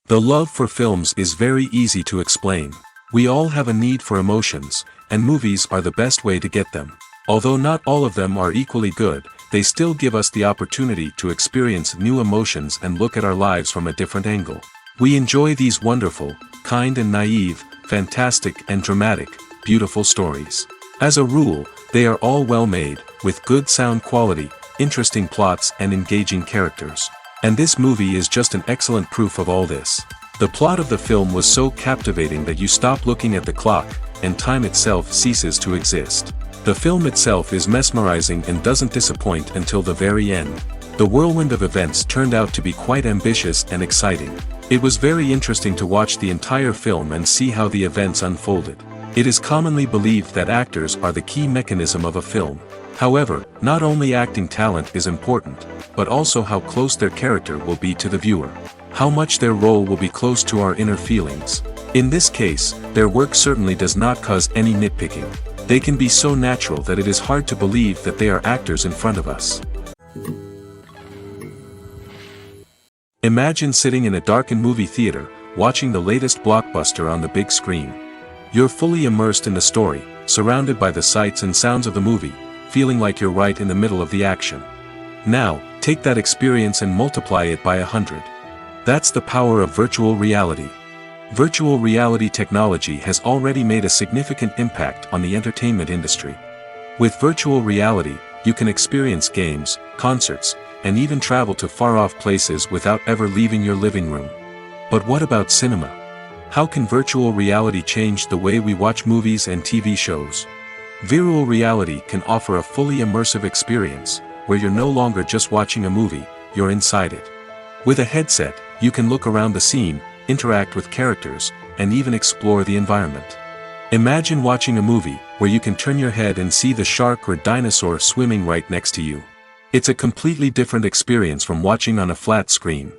The love for films is very easy to explain. We all have a need for emotions, and movies are the best way to get them. Although not all of them are equally good, they still give us the opportunity to experience new emotions and look at our lives from a different angle. We enjoy these wonderful, kind and naive, fantastic and dramatic, beautiful stories. As a rule, they are all well made, with good sound quality, interesting plots and engaging characters. And this movie is just an excellent proof of all this. The plot of the film was so captivating that you stop looking at the clock, and time itself ceases to exist. The film itself is mesmerizing and doesn't disappoint until the very end. The whirlwind of events turned out to be quite ambitious and exciting. It was very interesting to watch the entire film and see how the events unfolded. It is commonly believed that actors are the key mechanism of a film. However, not only acting talent is important, but also how close their character will be to the viewer. How much their role will be close to our inner feelings. In this case, their work certainly does not cause any nitpicking. They can be so natural that it is hard to believe that they are actors in front of us. Imagine sitting in a darkened movie theater, watching the latest blockbuster on the big screen. You're fully immersed in the story, surrounded by the sights and sounds of the movie, feeling like you're right in the middle of the action. Now, take that experience and multiply it by 100. That's the power of virtual reality. Virtual reality technology has already made a significant impact on the entertainment industry. With virtual reality, you can experience games, concerts, and even travel to far-off places without ever leaving your living room. But what about cinema? How can virtual reality change the way we watch movies and TV shows? Virtual reality can offer a fully immersive experience, where you're no longer just watching a movie, you're inside it. With a headset, you can look around the scene, interact with characters, and even explore the environment. Imagine watching a movie, where you can turn your head and see the shark or dinosaur swimming right next to you. It's a completely different experience from watching on a flat screen.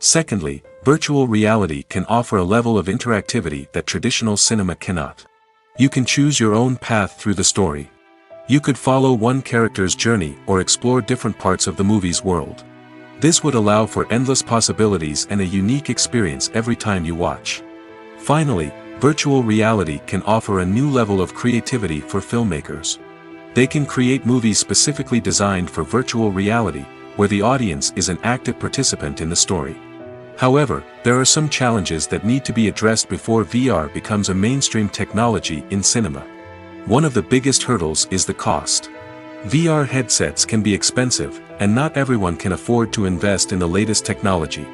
Secondly, virtual reality can offer a level of interactivity that traditional cinema cannot. You can choose your own path through the story. You could follow one character's journey or explore different parts of the movie's world. This would allow for endless possibilities and a unique experience every time you watch. Finally, virtual reality can offer a new level of creativity for filmmakers. They can create movies specifically designed for virtual reality, where the audience is an active participant in the story. However, there are some challenges that need to be addressed before VR becomes a mainstream technology in cinema. One of the biggest hurdles is the cost. VR headsets can be expensive, and not everyone can afford to invest in the latest technology.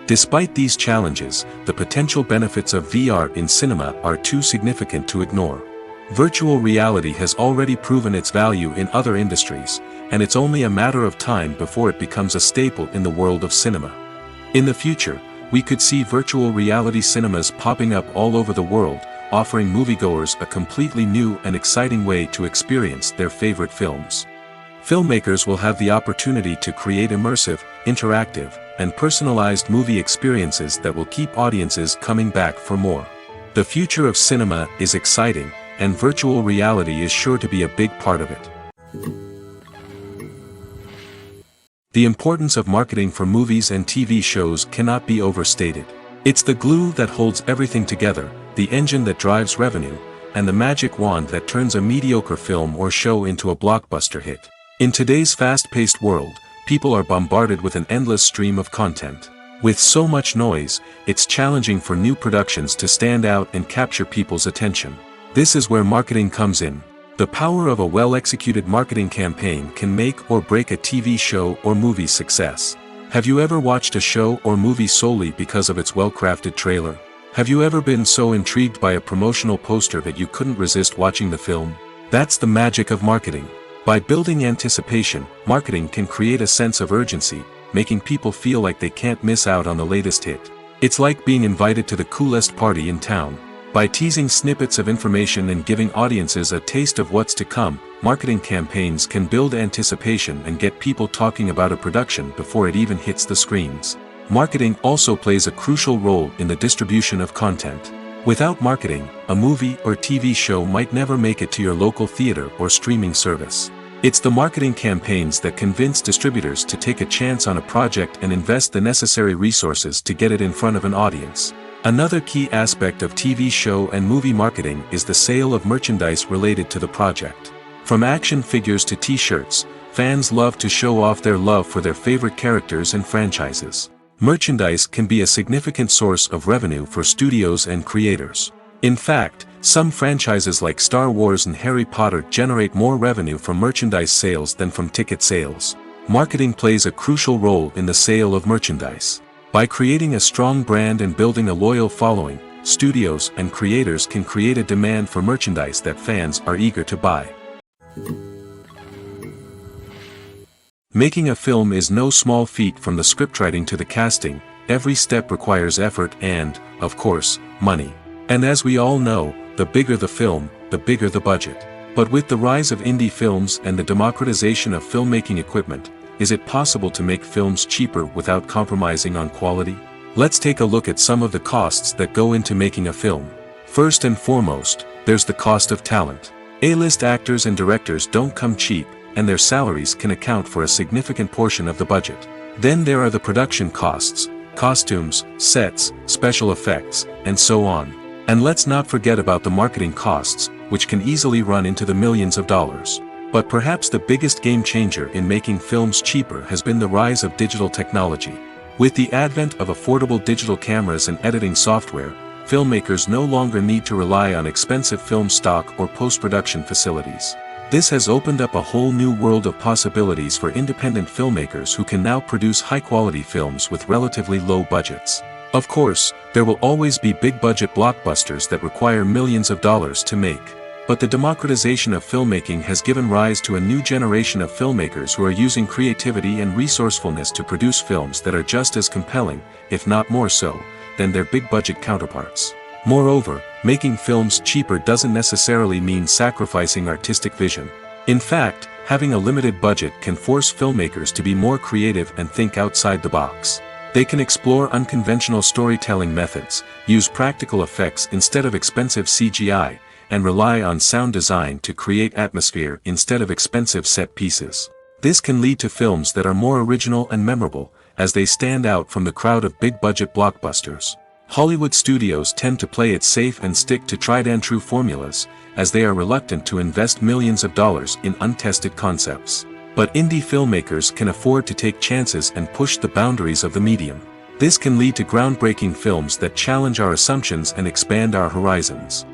Despite these challenges, the potential benefits of VR in cinema are too significant to ignore. Virtual reality has already proven its value in other industries, and it's only a matter of time before it becomes a staple in the world of cinema. In the future, we could see virtual reality cinemas popping up all over the world, offering moviegoers a completely new and exciting way to experience their favorite films. Filmmakers will have the opportunity to create immersive, interactive, and personalized movie experiences that will keep audiences coming back for more. The future of cinema is exciting, and virtual reality is sure to be a big part of it. The importance of marketing for movies and TV shows cannot be overstated. It's the glue that holds everything together, the engine that drives revenue, and the magic wand that turns a mediocre film or show into a blockbuster hit. In today's fast-paced world, people are bombarded with an endless stream of content. With so much noise, it's challenging for new productions to stand out and capture people's attention. This is where marketing comes in. The power of a well-executed marketing campaign can make or break a TV show or movie's success. Have you ever watched a show or movie solely because of its well-crafted trailer? Have you ever been so intrigued by a promotional poster that you couldn't resist watching the film? That's the magic of marketing. By building anticipation, marketing can create a sense of urgency, making people feel like they can't miss out on the latest hit. It's like being invited to the coolest party in town. By teasing snippets of information and giving audiences a taste of what's to come, marketing campaigns can build anticipation and get people talking about a production before it even hits the screens. Marketing also plays a crucial role in the distribution of content. Without marketing, a movie or TV show might never make it to your local theater or streaming service. It's the marketing campaigns that convince distributors to take a chance on a project and invest the necessary resources to get it in front of an audience. Another key aspect of TV show and movie marketing is the sale of merchandise related to the project. From action figures to t-shirts, fans love to show off their love for their favorite characters and franchises. Merchandise can be a significant source of revenue for studios and creators. In fact, some franchises like Star Wars and Harry Potter generate more revenue from merchandise sales than from ticket sales. Marketing plays a crucial role in the sale of merchandise. By creating a strong brand and building a loyal following, studios and creators can create a demand for merchandise that fans are eager to buy. Making a film is no small feat. From the scriptwriting to the casting, every step requires effort and, of course, money. And as we all know, the bigger the film, the bigger the budget. But with the rise of indie films and the democratization of filmmaking equipment, is it possible to make films cheaper without compromising on quality? Let's take a look at some of the costs that go into making a film. First and foremost, there's the cost of talent. A-list actors and directors don't come cheap, and their salaries can account for a significant portion of the budget. Then there are the production costs, costumes, sets, special effects, and so on. And let's not forget about the marketing costs, which can easily run into the millions of dollars. But perhaps the biggest game changer in making films cheaper has been the rise of digital technology. With the advent of affordable digital cameras and editing software, filmmakers no longer need to rely on expensive film stock or post-production facilities. This has opened up a whole new world of possibilities for independent filmmakers who can now produce high-quality films with relatively low budgets. Of course, there will always be big-budget blockbusters that require millions of dollars to make. But the democratization of filmmaking has given rise to a new generation of filmmakers who are using creativity and resourcefulness to produce films that are just as compelling, if not more so, than their big-budget counterparts. Moreover, making films cheaper doesn't necessarily mean sacrificing artistic vision. In fact, having a limited budget can force filmmakers to be more creative and think outside the box. They can explore unconventional storytelling methods, use practical effects instead of expensive CGI, and rely on sound design to create atmosphere instead of expensive set pieces. This can lead to films that are more original and memorable, as they stand out from the crowd of big-budget blockbusters. Hollywood studios tend to play it safe and stick to tried-and-true formulas, as they are reluctant to invest millions of dollars in untested concepts. But indie filmmakers can afford to take chances and push the boundaries of the medium. This can lead to groundbreaking films that challenge our assumptions and expand our horizons.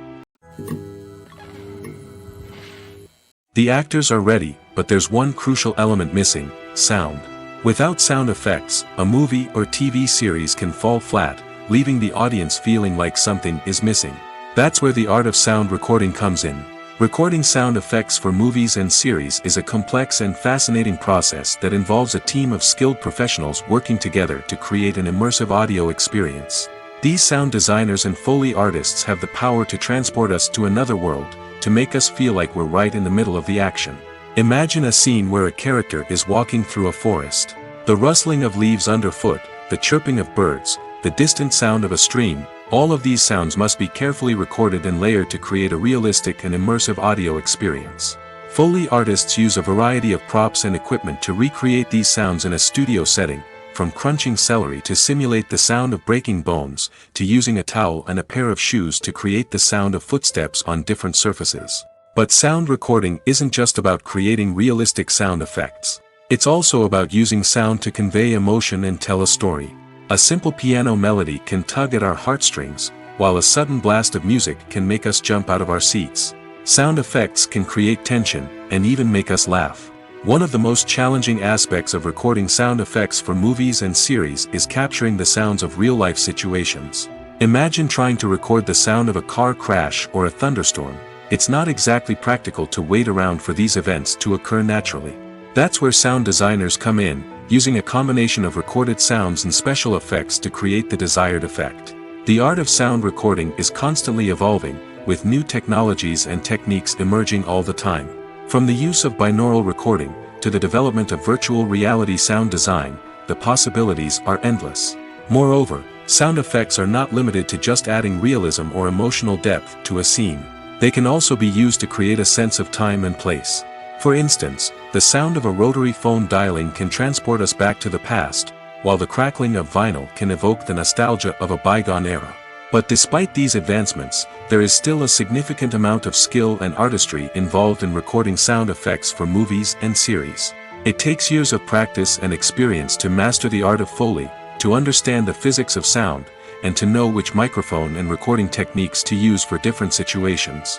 The actors are ready, but there's one crucial element missing: sound. Without sound effects, a movie or TV series can fall flat, leaving the audience feeling like something is missing. That's where the art of sound recording comes in. Recording sound effects for movies and series is a complex and fascinating process that involves a team of skilled professionals working together to create an immersive audio experience. These sound designers and Foley artists have the power to transport us to another world, to make us feel like we're right in the middle of the action. Imagine a scene where a character is walking through a forest. The rustling of leaves underfoot, the chirping of birds, the distant sound of a stream, all of these sounds must be carefully recorded and layered to create a realistic and immersive audio experience. Foley artists use a variety of props and equipment to recreate these sounds in a studio setting, from crunching celery to simulate the sound of breaking bones, to using a towel and a pair of shoes to create the sound of footsteps on different surfaces. But sound recording isn't just about creating realistic sound effects. It's also about using sound to convey emotion and tell a story. A simple piano melody can tug at our heartstrings, while a sudden blast of music can make us jump out of our seats. Sound effects can create tension, and even make us laugh. One of the most challenging aspects of recording sound effects for movies and series is capturing the sounds of real-life situations. Imagine trying to record the sound of a car crash or a thunderstorm. It's not exactly practical to wait around for these events to occur naturally. That's where sound designers come in, using a combination of recorded sounds and special effects to create the desired effect. The art of sound recording is constantly evolving, with new technologies and techniques emerging all the time. From the use of binaural recording, to the development of virtual reality sound design, the possibilities are endless. Moreover, sound effects are not limited to just adding realism or emotional depth to a scene. They can also be used to create a sense of time and place. For instance, the sound of a rotary phone dialing can transport us back to the past, while the crackling of vinyl can evoke the nostalgia of a bygone era. But despite these advancements, there is still a significant amount of skill and artistry involved in recording sound effects for movies and series. It takes years of practice and experience to master the art of Foley, to understand the physics of sound, and to know which microphone and recording techniques to use for different situations.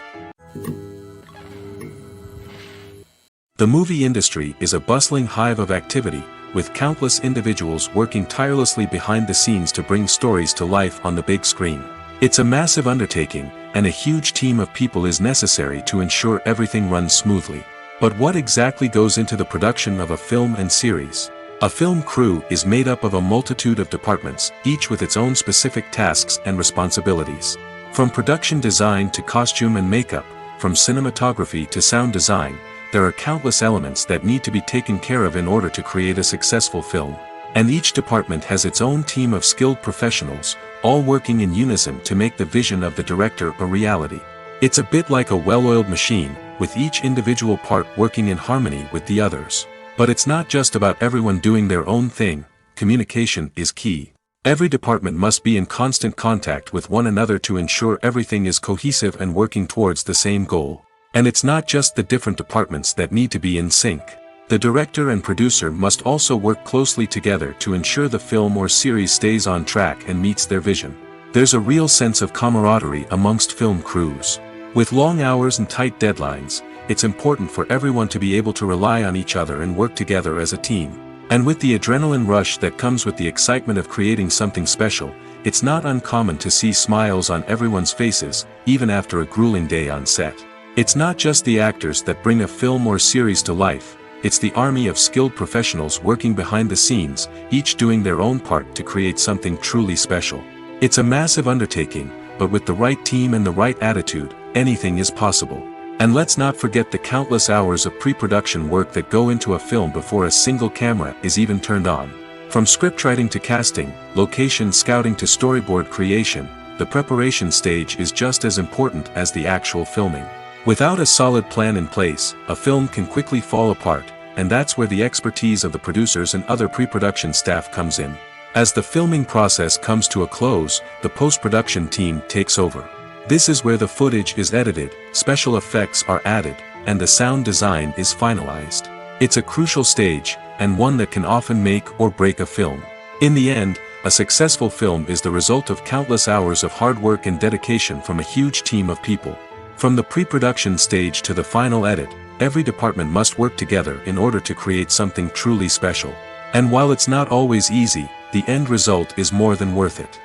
The movie industry is a bustling hive of activity, with countless individuals working tirelessly behind the scenes to bring stories to life on the big screen. It's a massive undertaking, and a huge team of people is necessary to ensure everything runs smoothly. But what exactly goes into the production of a film and series? A film crew is made up of a multitude of departments, each with its own specific tasks and responsibilities. From production design to costume and makeup, from cinematography to sound design, there are countless elements that need to be taken care of in order to create a successful film. And each department has its own team of skilled professionals, all working in unison to make the vision of the director a reality. It's a bit like a well-oiled machine, with each individual part working in harmony with the others. But it's not just about everyone doing their own thing. Communication is key. Every department must be in constant contact with one another to ensure everything is cohesive and working towards the same goal. And it's not just the different departments that need to be in sync. The director and producer must also work closely together to ensure the film or series stays on track and meets their vision. There's a real sense of camaraderie amongst film crews. With long hours and tight deadlines, it's important for everyone to be able to rely on each other and work together as a team. And with the adrenaline rush that comes with the excitement of creating something special, it's not uncommon to see smiles on everyone's faces, even after a grueling day on set. It's not just the actors that bring a film or series to life, it's the army of skilled professionals working behind the scenes, each doing their own part to create something truly special. It's a massive undertaking, but with the right team and the right attitude, anything is possible. And let's not forget the countless hours of pre-production work that go into a film before a single camera is even turned on. From scriptwriting to casting, location scouting to storyboard creation, the preparation stage is just as important as the actual filming. Without a solid plan in place, a film can quickly fall apart, and that's where the expertise of the producers and other pre-production staff comes in. As the filming process comes to a close, the post-production team takes over. This is where the footage is edited, special effects are added, and the sound design is finalized. It's a crucial stage, and one that can often make or break a film. In the end, a successful film is the result of countless hours of hard work and dedication from a huge team of people. From the pre-production stage to the final edit, every department must work together in order to create something truly special. And while it's not always easy, the end result is more than worth it.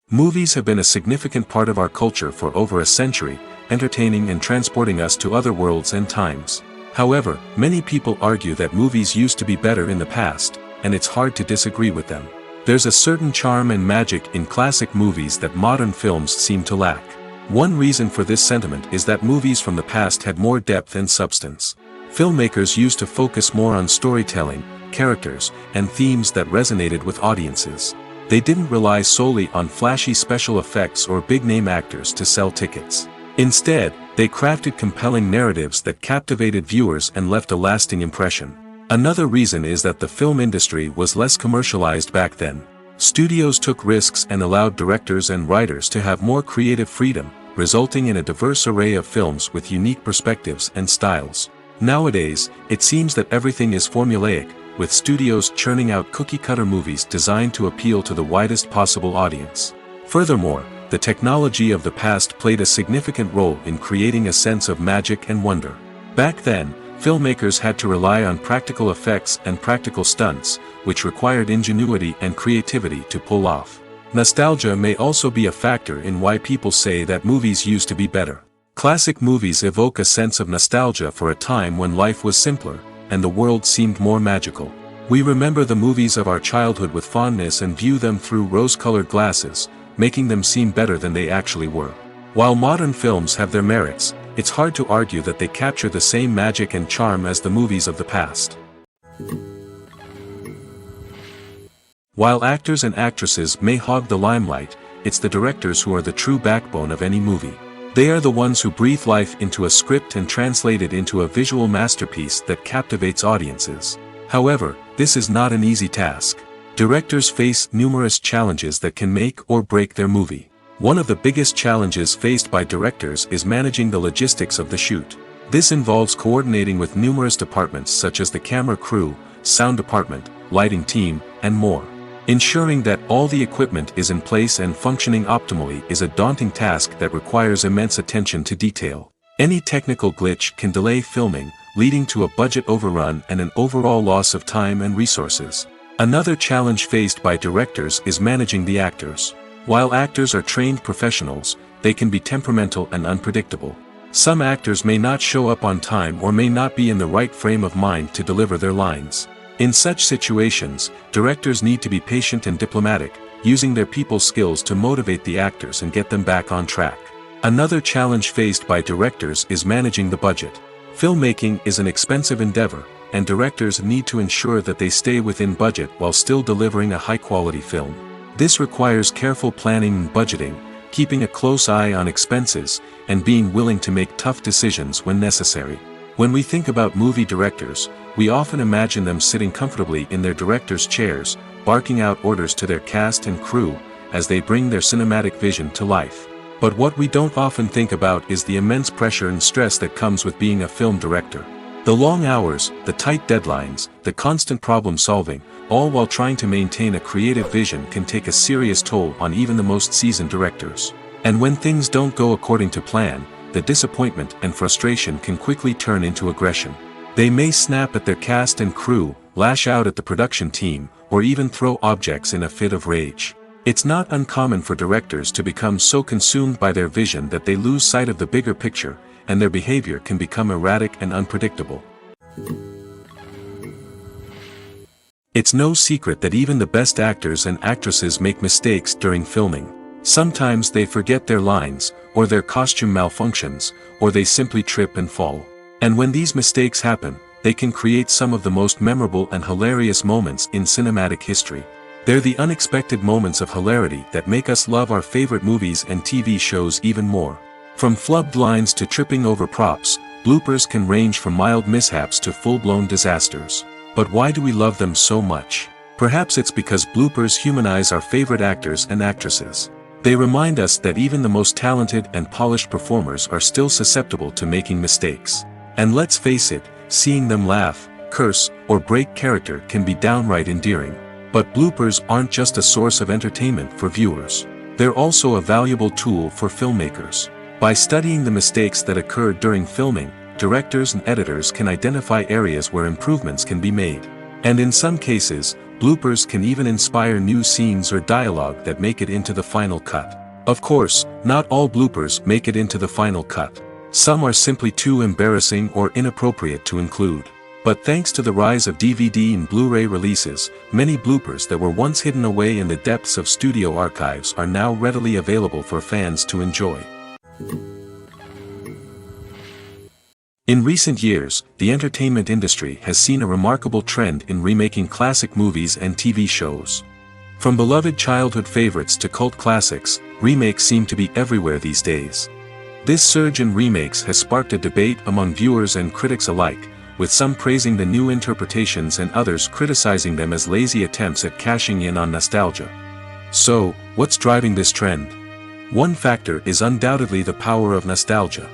Movies have been a significant part of our culture for over a century, entertaining and transporting us to other worlds and times. However, many people argue that movies used to be better in the past, and it's hard to disagree with them. There's a certain charm and magic in classic movies that modern films seem to lack. One reason for this sentiment is that movies from the past had more depth and substance. Filmmakers used to focus more on storytelling, characters, and themes that resonated with audiences. They didn't rely solely on flashy special effects or big-name actors to sell tickets. Instead, they crafted compelling narratives that captivated viewers and left a lasting impression. Another reason is that the film industry was less commercialized back then. Studios took risks and allowed directors and writers to have more creative freedom, resulting in a diverse array of films with unique perspectives and styles. Nowadays, it seems that everything is formulaic, with studios churning out cookie-cutter movies designed to appeal to the widest possible audience. Furthermore, the technology of the past played a significant role in creating a sense of magic and wonder. Back then, filmmakers had to rely on practical effects and practical stunts, which required ingenuity and creativity to pull off. Nostalgia may also be a factor in why people say that movies used to be better. Classic movies evoke a sense of nostalgia for a time when life was simpler, and the world seemed more magical. We remember the movies of our childhood with fondness and view them through rose-colored glasses, making them seem better than they actually were. While modern films have their merits, it's hard to argue that they capture the same magic and charm as the movies of the past. While actors and actresses may hog the limelight, it's the directors who are the true backbone of any movie. They are the ones who breathe life into a script and translate it into a visual masterpiece that captivates audiences. However, this is not an easy task. Directors face numerous challenges that can make or break their movie. One of the biggest challenges faced by directors is managing the logistics of the shoot. This involves coordinating with numerous departments such as the camera crew, sound department, lighting team, and more. Ensuring that all the equipment is in place and functioning optimally is a daunting task that requires immense attention to detail. Any technical glitch can delay filming, leading to a budget overrun and an overall loss of time and resources. Another challenge faced by directors is managing the actors. While actors are trained professionals, they can be temperamental and unpredictable. Some actors may not show up on time or may not be in the right frame of mind to deliver their lines. In such situations, directors need to be patient and diplomatic, using their people skills to motivate the actors and get them back on track. Another challenge faced by directors is managing the budget. Filmmaking is an expensive endeavor, and directors need to ensure that they stay within budget while still delivering a high-quality film. This requires careful planning and budgeting, keeping a close eye on expenses, and being willing to make tough decisions when necessary. When we think about movie directors, we often imagine them sitting comfortably in their director's chairs, barking out orders to their cast and crew, as they bring their cinematic vision to life. But what we don't often think about is the immense pressure and stress that comes with being a film director. The long hours, the tight deadlines, the constant problem solving, all while trying to maintain a creative vision can take a serious toll on even the most seasoned directors. And when things don't go according to plan, the disappointment and frustration can quickly turn into aggression. They may snap at their cast and crew, lash out at the production team, or even throw objects in a fit of rage. It's not uncommon for directors to become so consumed by their vision that they lose sight of the bigger picture, and their behavior can become erratic and unpredictable. It's no secret that even the best actors and actresses make mistakes during filming. Sometimes they forget their lines, or their costume malfunctions, or they simply trip and fall. And when these mistakes happen, they can create some of the most memorable and hilarious moments in cinematic history. They're the unexpected moments of hilarity that make us love our favorite movies and TV shows even more. From flubbed lines to tripping over props, bloopers can range from mild mishaps to full-blown disasters. But why do we love them so much? Perhaps it's because bloopers humanize our favorite actors and actresses. They remind us that even the most talented and polished performers are still susceptible to making mistakes. And let's face it, seeing them laugh, curse, or break character can be downright endearing. But bloopers aren't just a source of entertainment for viewers. They're also a valuable tool for filmmakers. By studying the mistakes that occurred during filming, directors and editors can identify areas where improvements can be made. And in some cases, bloopers can even inspire new scenes or dialogue that make it into the final cut. Of course, not all bloopers make it into the final cut. Some are simply too embarrassing or inappropriate to include. But thanks to the rise of DVD and Blu-ray releases, many bloopers that were once hidden away in the depths of studio archives are now readily available for fans to enjoy. In recent years, the entertainment industry has seen a remarkable trend in remaking classic movies and TV shows. From beloved childhood favorites to cult classics, remakes seem to be everywhere these days. This surge in remakes has sparked a debate among viewers and critics alike, with some praising the new interpretations and others criticizing them as lazy attempts at cashing in on nostalgia. So, what's driving this trend? One factor is undoubtedly the power of nostalgia.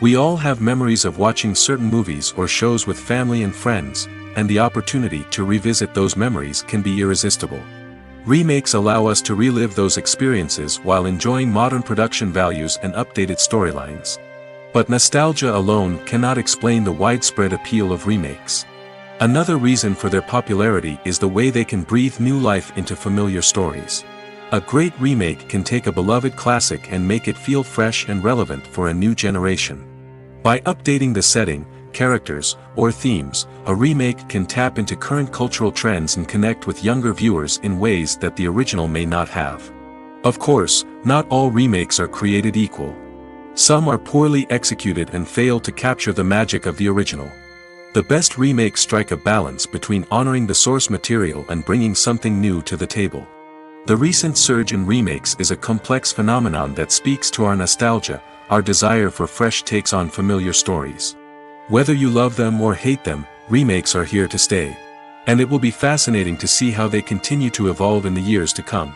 We all have memories of watching certain movies or shows with family and friends, and the opportunity to revisit those memories can be irresistible. Remakes allow us to relive those experiences while enjoying modern production values and updated storylines. But nostalgia alone cannot explain the widespread appeal of remakes. Another reason for their popularity is the way they can breathe new life into familiar stories. A great remake can take a beloved classic and make it feel fresh and relevant for a new generation. By updating the setting, characters, or themes, a remake can tap into current cultural trends and connect with younger viewers in ways that the original may not have. Of course, not all remakes are created equal. Some are poorly executed and fail to capture the magic of the original. The best remakes strike a balance between honoring the source material and bringing something new to the table. The recent surge in remakes is a complex phenomenon that speaks to our nostalgia, our desire for fresh takes on familiar stories. Whether you love them or hate them, remakes are here to stay. And it will be fascinating to see how they continue to evolve in the years to come.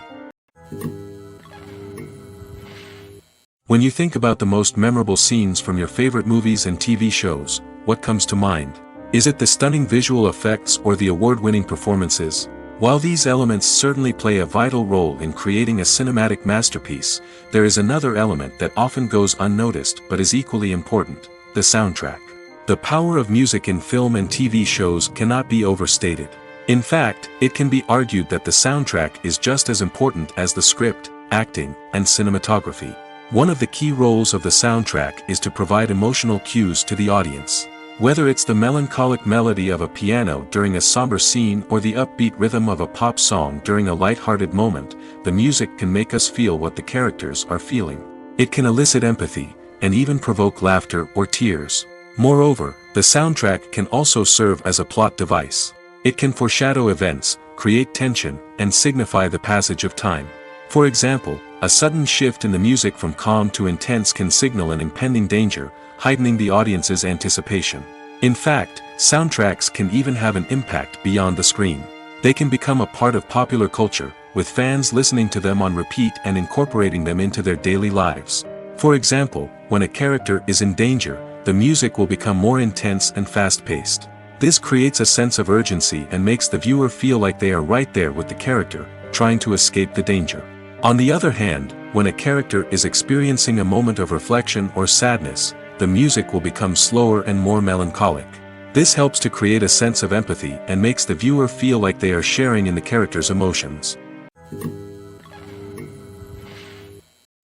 When you think about the most memorable scenes from your favorite movies and TV shows, what comes to mind? Is it the stunning visual effects or the award-winning performances? While these elements certainly play a vital role in creating a cinematic masterpiece, there is another element that often goes unnoticed but is equally important: the soundtrack. The power of music in film and TV shows cannot be overstated. In fact, it can be argued that the soundtrack is just as important as the script, acting, and cinematography. One of the key roles of the soundtrack is to provide emotional cues to the audience. Whether it's the melancholic melody of a piano during a somber scene or the upbeat rhythm of a pop song during a light-hearted moment, the music can make us feel what the characters are feeling. It can elicit empathy, and even provoke laughter or tears. Moreover, the soundtrack can also serve as a plot device. It can foreshadow events, create tension, and signify the passage of time. For example, a sudden shift in the music from calm to intense can signal an impending danger, heightening the audience's anticipation. In fact, soundtracks can even have an impact beyond the screen. They can become a part of popular culture, with fans listening to them on repeat and incorporating them into their daily lives. For example, when a character is in danger, the music will become more intense and fast-paced. This creates a sense of urgency and makes the viewer feel like they are right there with the character, trying to escape the danger. On the other hand, when a character is experiencing a moment of reflection or sadness, the music will become slower and more melancholic. This helps to create a sense of empathy and makes the viewer feel like they are sharing in the character's emotions.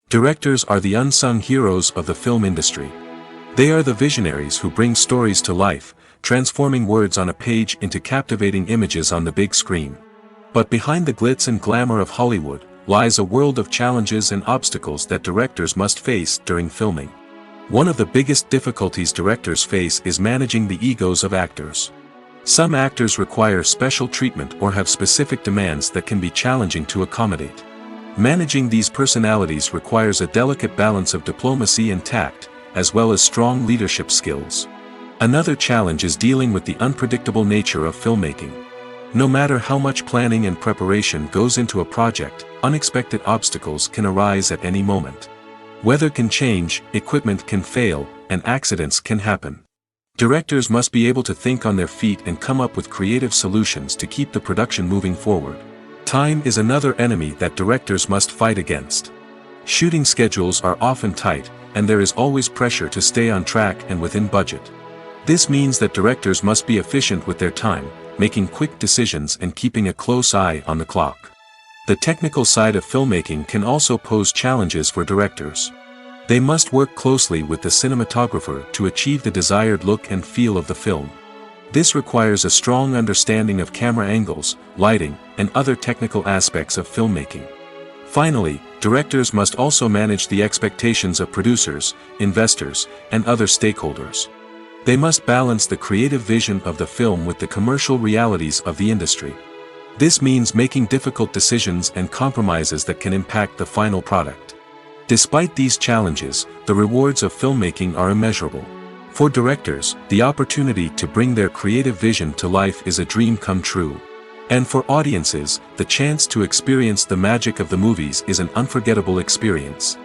Directors are the unsung heroes of the film industry. They are the visionaries who bring stories to life, transforming words on a page into captivating images on the big screen. But behind the glitz and glamour of Hollywood lies a world of challenges and obstacles that directors must face during filming. One of the biggest difficulties directors face is managing the egos of actors. Some actors require special treatment or have specific demands that can be challenging to accommodate. Managing these personalities requires a delicate balance of diplomacy and tact, as well as strong leadership skills. Another challenge is dealing with the unpredictable nature of filmmaking. No matter how much planning and preparation goes into a project, unexpected obstacles can arise at any moment. Weather can change, equipment can fail, and accidents can happen. Directors must be able to think on their feet and come up with creative solutions to keep the production moving forward. Time is another enemy that directors must fight against. Shooting schedules are often tight, and there is always pressure to stay on track and within budget. This means that directors must be efficient with their time, making quick decisions and keeping a close eye on the clock. The technical side of filmmaking can also pose challenges for directors. They must work closely with the cinematographer to achieve the desired look and feel of the film. This requires a strong understanding of camera angles, lighting, and other technical aspects of filmmaking. Finally, directors must also manage the expectations of producers, investors, and other stakeholders. They must balance the creative vision of the film with the commercial realities of the industry. This means making difficult decisions and compromises that can impact the final product. Despite these challenges, the rewards of filmmaking are immeasurable. For directors, the opportunity to bring their creative vision to life is a dream come true. And for audiences, the chance to experience the magic of the movies is an unforgettable experience.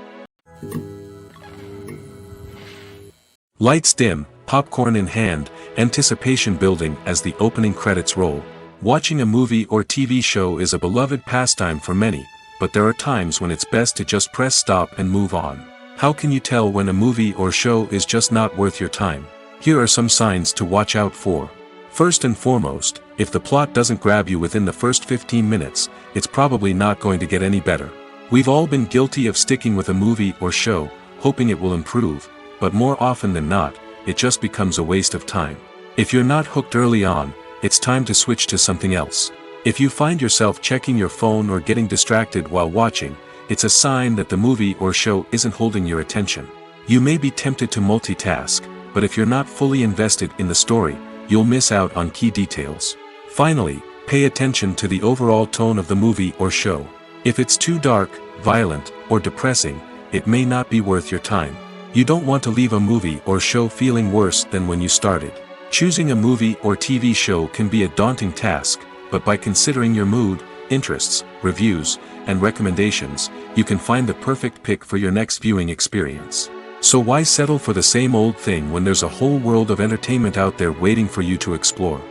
Lights dim, popcorn in hand, anticipation building as the opening credits roll. Watching a movie or TV show is a beloved pastime for many, but there are times when it's best to just press stop and move on. How can you tell when a movie or show is just not worth your time? Here are some signs to watch out for. First and foremost, if the plot doesn't grab you within the first 15 minutes, it's probably not going to get any better. We've all been guilty of sticking with a movie or show, hoping it will improve, but more often than not, it just becomes a waste of time. If you're not hooked early on, it's time to switch to something else. If you find yourself checking your phone or getting distracted while watching, it's a sign that the movie or show isn't holding your attention. You may be tempted to multitask, but if you're not fully invested in the story, you'll miss out on key details. Finally, pay attention to the overall tone of the movie or show. If it's too dark, violent, or depressing, it may not be worth your time. You don't want to leave a movie or show feeling worse than when you started. Choosing a movie or TV show can be a daunting task, but by considering your mood, interests, reviews, and recommendations, you can find the perfect pick for your next viewing experience. So why settle for the same old thing when there's a whole world of entertainment out there waiting for you to explore?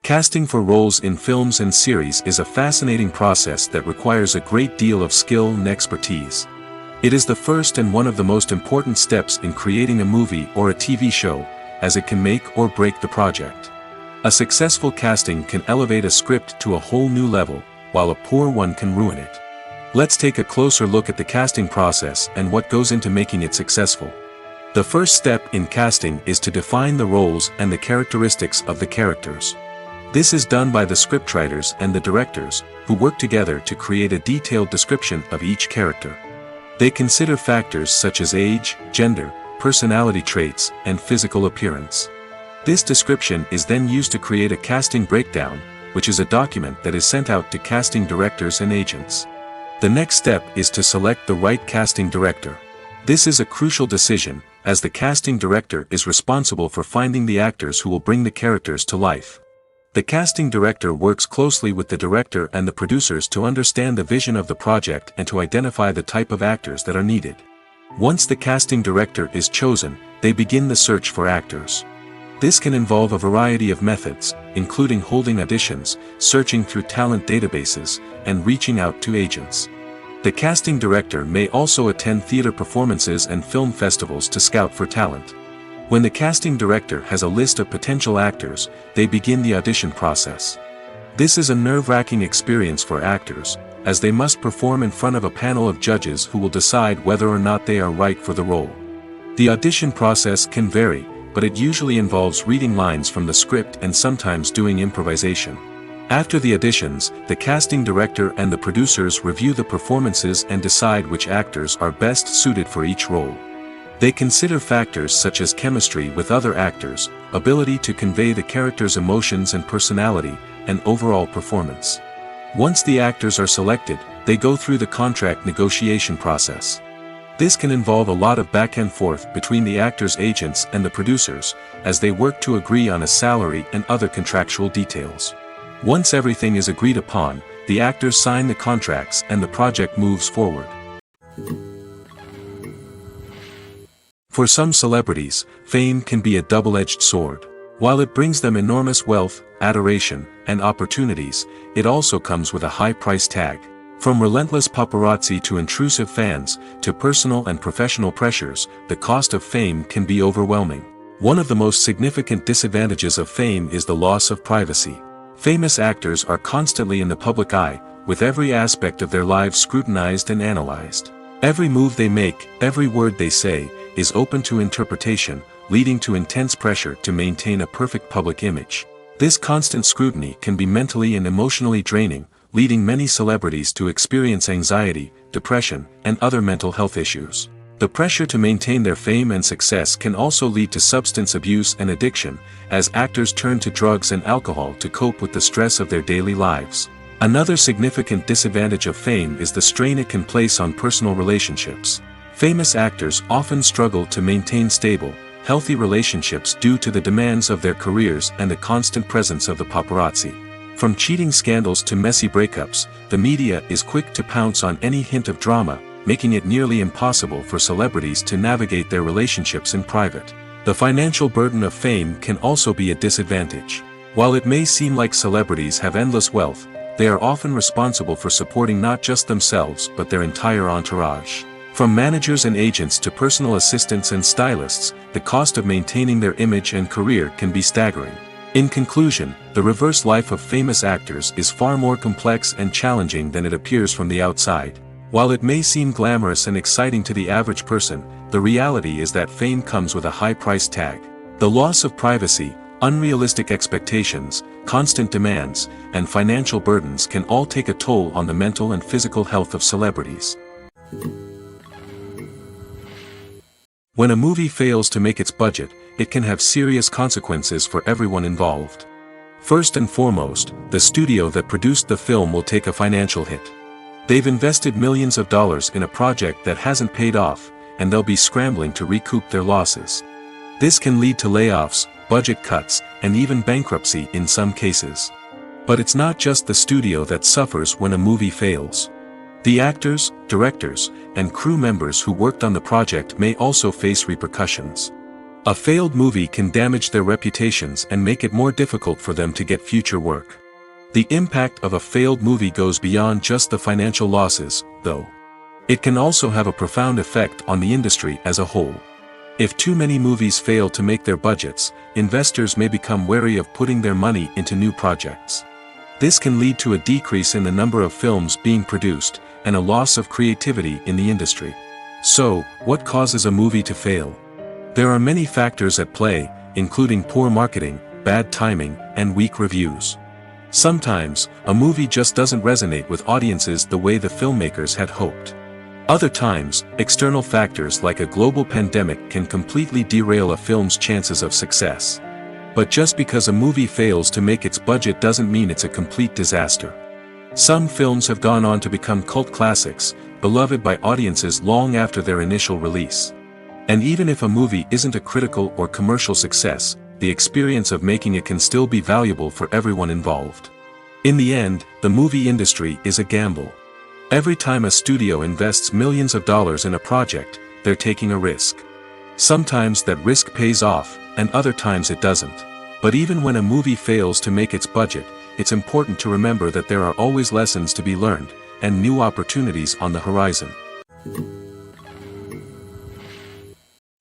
Casting for roles in films and series is a fascinating process that requires a great deal of skill and expertise. It is the first and one of the most important steps in creating a movie or a TV show, as it can make or break the project. A successful casting can elevate a script to a whole new level, while a poor one can ruin it. Let's take a closer look at the casting process and what goes into making it successful. The first step in casting is to define the roles and the characteristics of the characters. This is done by the scriptwriters and the directors, who work together to create a detailed description of each character. They consider factors such as age, gender, personality traits, and physical appearance. This description is then used to create a casting breakdown, which is a document that is sent out to casting directors and agents. The next step is to select the right casting director. This is a crucial decision, as the casting director is responsible for finding the actors who will bring the characters to life. The casting director works closely with the director and the producers to understand the vision of the project and to identify the type of actors that are needed. Once the casting director is chosen, they begin the search for actors. This can involve a variety of methods, including holding auditions, searching through talent databases, and reaching out to agents. The casting director may also attend theater performances and film festivals to scout for talent. When the casting director has a list of potential actors, they begin the audition process. This is a nerve-wracking experience for actors, as they must perform in front of a panel of judges who will decide whether or not they are right for the role. The audition process can vary, but it usually involves reading lines from the script and sometimes doing improvisation. After the auditions, the casting director and the producers review the performances and decide which actors are best suited for each role. They consider factors such as chemistry with other actors, ability to convey the character's emotions and personality, and overall performance. Once the actors are selected, they go through the contract negotiation process. This can involve a lot of back and forth between the actors' agents and the producers, as they work to agree on a salary and other contractual details. Once everything is agreed upon, the actors sign the contracts and the project moves forward. For some celebrities, fame can be a double-edged sword. While it brings them enormous wealth, adoration, and opportunities, it also comes with a high price tag. From relentless paparazzi to intrusive fans, to personal and professional pressures, the cost of fame can be overwhelming. One of the most significant disadvantages of fame is the loss of privacy. Famous actors are constantly in the public eye, with every aspect of their lives scrutinized and analyzed. Every move they make, every word they say, is open to interpretation, leading to intense pressure to maintain a perfect public image. This constant scrutiny can be mentally and emotionally draining, leading many celebrities to experience anxiety, depression, and other mental health issues. The pressure to maintain their fame and success can also lead to substance abuse and addiction, as actors turn to drugs and alcohol to cope with the stress of their daily lives. Another significant disadvantage of fame is the strain it can place on personal relationships. Famous actors often struggle to maintain stable, healthy relationships due to the demands of their careers and the constant presence of the paparazzi. From cheating scandals to messy breakups, the media is quick to pounce on any hint of drama, making it nearly impossible for celebrities to navigate their relationships in private. The financial burden of fame can also be a disadvantage. While it may seem like celebrities have endless wealth, they are often responsible for supporting not just themselves but their entire entourage. From managers and agents to personal assistants and stylists, the cost of maintaining their image and career can be staggering. In conclusion, the reverse life of famous actors is far more complex and challenging than it appears from the outside. While it may seem glamorous and exciting to the average person, the reality is that fame comes with a high price tag. The loss of privacy, unrealistic expectations, constant demands, and financial burdens can all take a toll on the mental and physical health of celebrities. When a movie fails to make its budget, it can have serious consequences for everyone involved. First and foremost, the studio that produced the film will take a financial hit. They've invested millions of dollars in a project that hasn't paid off, and they'll be scrambling to recoup their losses. This can lead to layoffs, budget cuts, and even bankruptcy in some cases. But it's not just the studio that suffers when a movie fails. The actors, directors, and crew members who worked on the project may also face repercussions. A failed movie can damage their reputations and make it more difficult for them to get future work. The impact of a failed movie goes beyond just the financial losses, though. It can also have a profound effect on the industry as a whole. If too many movies fail to make their budgets, investors may become wary of putting their money into new projects. This can lead to a decrease in the number of films being produced, and a loss of creativity in the industry. So, what causes a movie to fail? There are many factors at play, including poor marketing, bad timing, and weak reviews. Sometimes, a movie just doesn't resonate with audiences the way the filmmakers had hoped. Other times, external factors like a global pandemic can completely derail a film's chances of success. But just because a movie fails to make its budget doesn't mean it's a complete disaster. Some films have gone on to become cult classics, beloved by audiences long after their initial release. And even if a movie isn't a critical or commercial success, the experience of making it can still be valuable for everyone involved. In the end, the movie industry is a gamble. Every time a studio invests millions of dollars in a project, they're taking a risk. Sometimes that risk pays off, and other times it doesn't. But even when a movie fails to make its budget, it's important to remember that there are always lessons to be learned, and new opportunities on the horizon.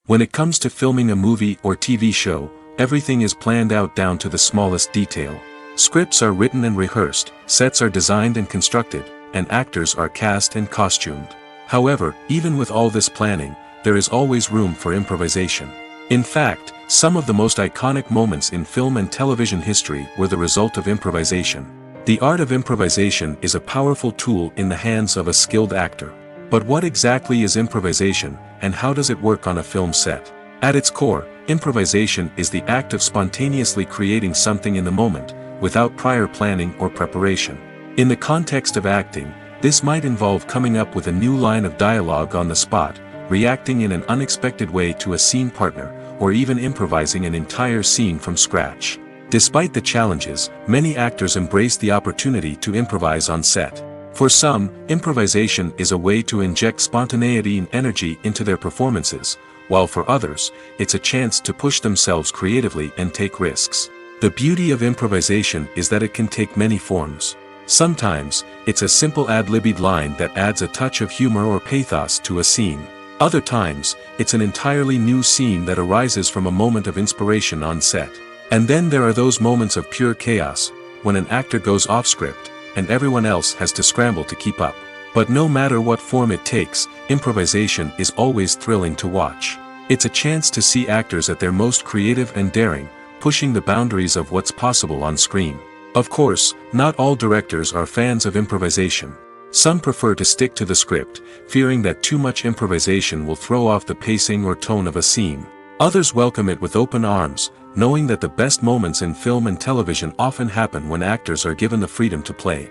When it comes to filming a movie or TV show, everything is planned out down to the smallest detail. Scripts are written and rehearsed, sets are designed and constructed, and actors are cast and costumed. However, even with all this planning, there is always room for improvisation. In fact, some of the most iconic moments in film and television history were the result of improvisation. The art of improvisation is a powerful tool in the hands of a skilled actor. But what exactly is improvisation, and how does it work on a film set? At its core, improvisation is the act of spontaneously creating something in the moment, without prior planning or preparation. In the context of acting, this might involve coming up with a new line of dialogue on the spot, reacting in an unexpected way to a scene partner, or even improvising an entire scene from scratch. Despite the challenges, many actors embrace the opportunity to improvise on set. For some, improvisation is a way to inject spontaneity and energy into their performances, while for others, it's a chance to push themselves creatively and take risks. The beauty of improvisation is that it can take many forms. Sometimes, it's a simple ad-libbed line that adds a touch of humor or pathos to a scene. Other times, it's an entirely new scene that arises from a moment of inspiration on set. And then there are those moments of pure chaos, when an actor goes off script, and everyone else has to scramble to keep up. But no matter what form it takes, improvisation is always thrilling to watch. It's a chance to see actors at their most creative and daring, pushing the boundaries of what's possible on screen. Of course, not all directors are fans of improvisation. Some prefer to stick to the script, fearing that too much improvisation will throw off the pacing or tone of a scene. Others welcome it with open arms, knowing that the best moments in film and television often happen when actors are given the freedom to play.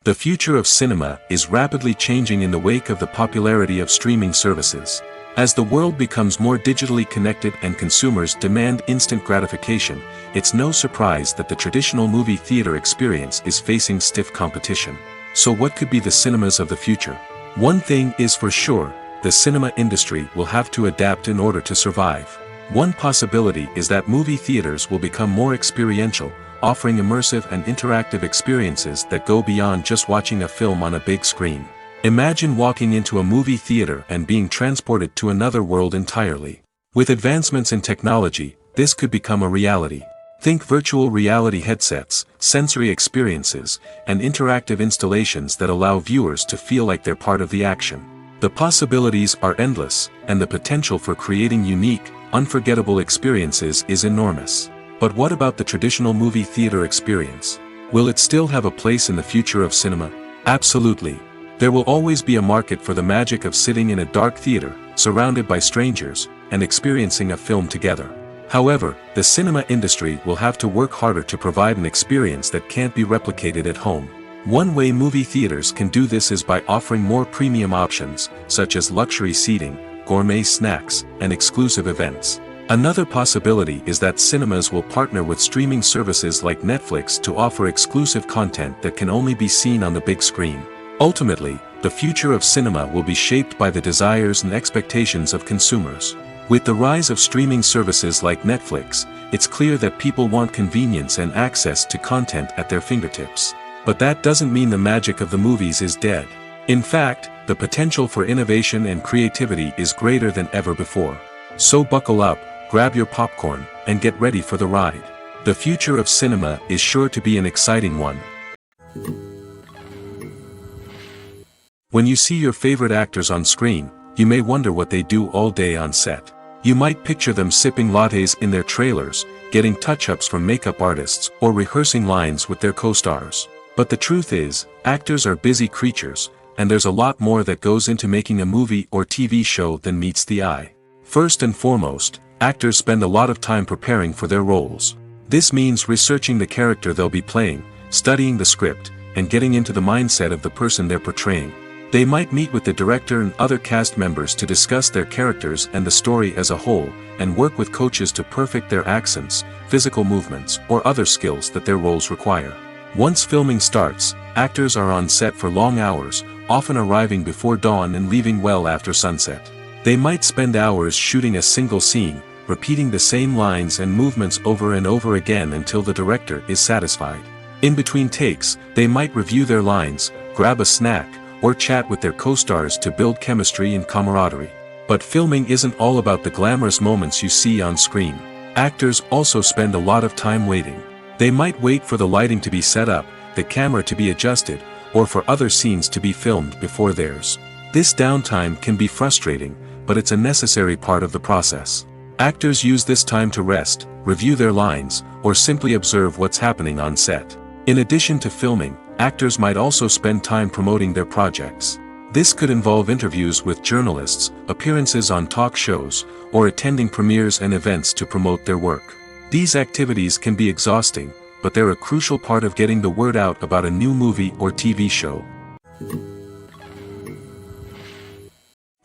The future of cinema is rapidly changing in the wake of the popularity of streaming services. As the world becomes more digitally connected and consumers demand instant gratification, it's no surprise that the traditional movie theater experience is facing stiff competition. So what could be the cinemas of the future? One thing is for sure, the cinema industry will have to adapt in order to survive. One possibility is that movie theaters will become more experiential, offering immersive and interactive experiences that go beyond just watching a film on a big screen. Imagine walking into a movie theater and being transported to another world entirely. With advancements in technology, this could become a reality. Think virtual reality headsets, sensory experiences, and interactive installations that allow viewers to feel like they're part of the action. The possibilities are endless, and the potential for creating unique, unforgettable experiences is enormous. But what about the traditional movie theater experience? Will it still have a place in the future of cinema? Absolutely. There will always be a market for the magic of sitting in a dark theater, surrounded by strangers, and experiencing a film together. However, the cinema industry will have to work harder to provide an experience that can't be replicated at home. One way movie theaters can do this is by offering more premium options, such as luxury seating, gourmet snacks, and exclusive events. Another possibility is that cinemas will partner with streaming services like Netflix to offer exclusive content that can only be seen on the big screen. Ultimately, the future of cinema will be shaped by the desires and expectations of consumers. With the rise of streaming services like Netflix, it's clear that people want convenience and access to content at their fingertips. But that doesn't mean the magic of the movies is dead. In fact, the potential for innovation and creativity is greater than ever before. So buckle up, grab your popcorn, and get ready for the ride. The future of cinema is sure to be an exciting one. When you see your favorite actors on screen, you may wonder what they do all day on set. You might picture them sipping lattes in their trailers, getting touch-ups from makeup artists, or rehearsing lines with their co-stars. But the truth is, actors are busy creatures, and there's a lot more that goes into making a movie or TV show than meets the eye. First and foremost, actors spend a lot of time preparing for their roles. This means researching the character they'll be playing, studying the script, and getting into the mindset of the person they're portraying. They might meet with the director and other cast members to discuss their characters and the story as a whole, and work with coaches to perfect their accents, physical movements, or other skills that their roles require. Once filming starts, actors are on set for long hours, often arriving before dawn and leaving well after sunset. They might spend hours shooting a single scene, repeating the same lines and movements over and over again until the director is satisfied. In between takes, they might review their lines, grab a snack, or chat with their co-stars to build chemistry and camaraderie. But filming isn't all about the glamorous moments you see on screen. Actors also spend a lot of time waiting. They might wait for the lighting to be set up, the camera to be adjusted, or for other scenes to be filmed before theirs. This downtime can be frustrating, but it's a necessary part of the process. Actors use this time to rest, review their lines, or simply observe what's happening on set. In addition to filming, actors might also spend time promoting their projects. This could involve interviews with journalists, appearances on talk shows, or attending premieres and events to promote their work. These activities can be exhausting, but they're a crucial part of getting the word out about a new movie or TV show.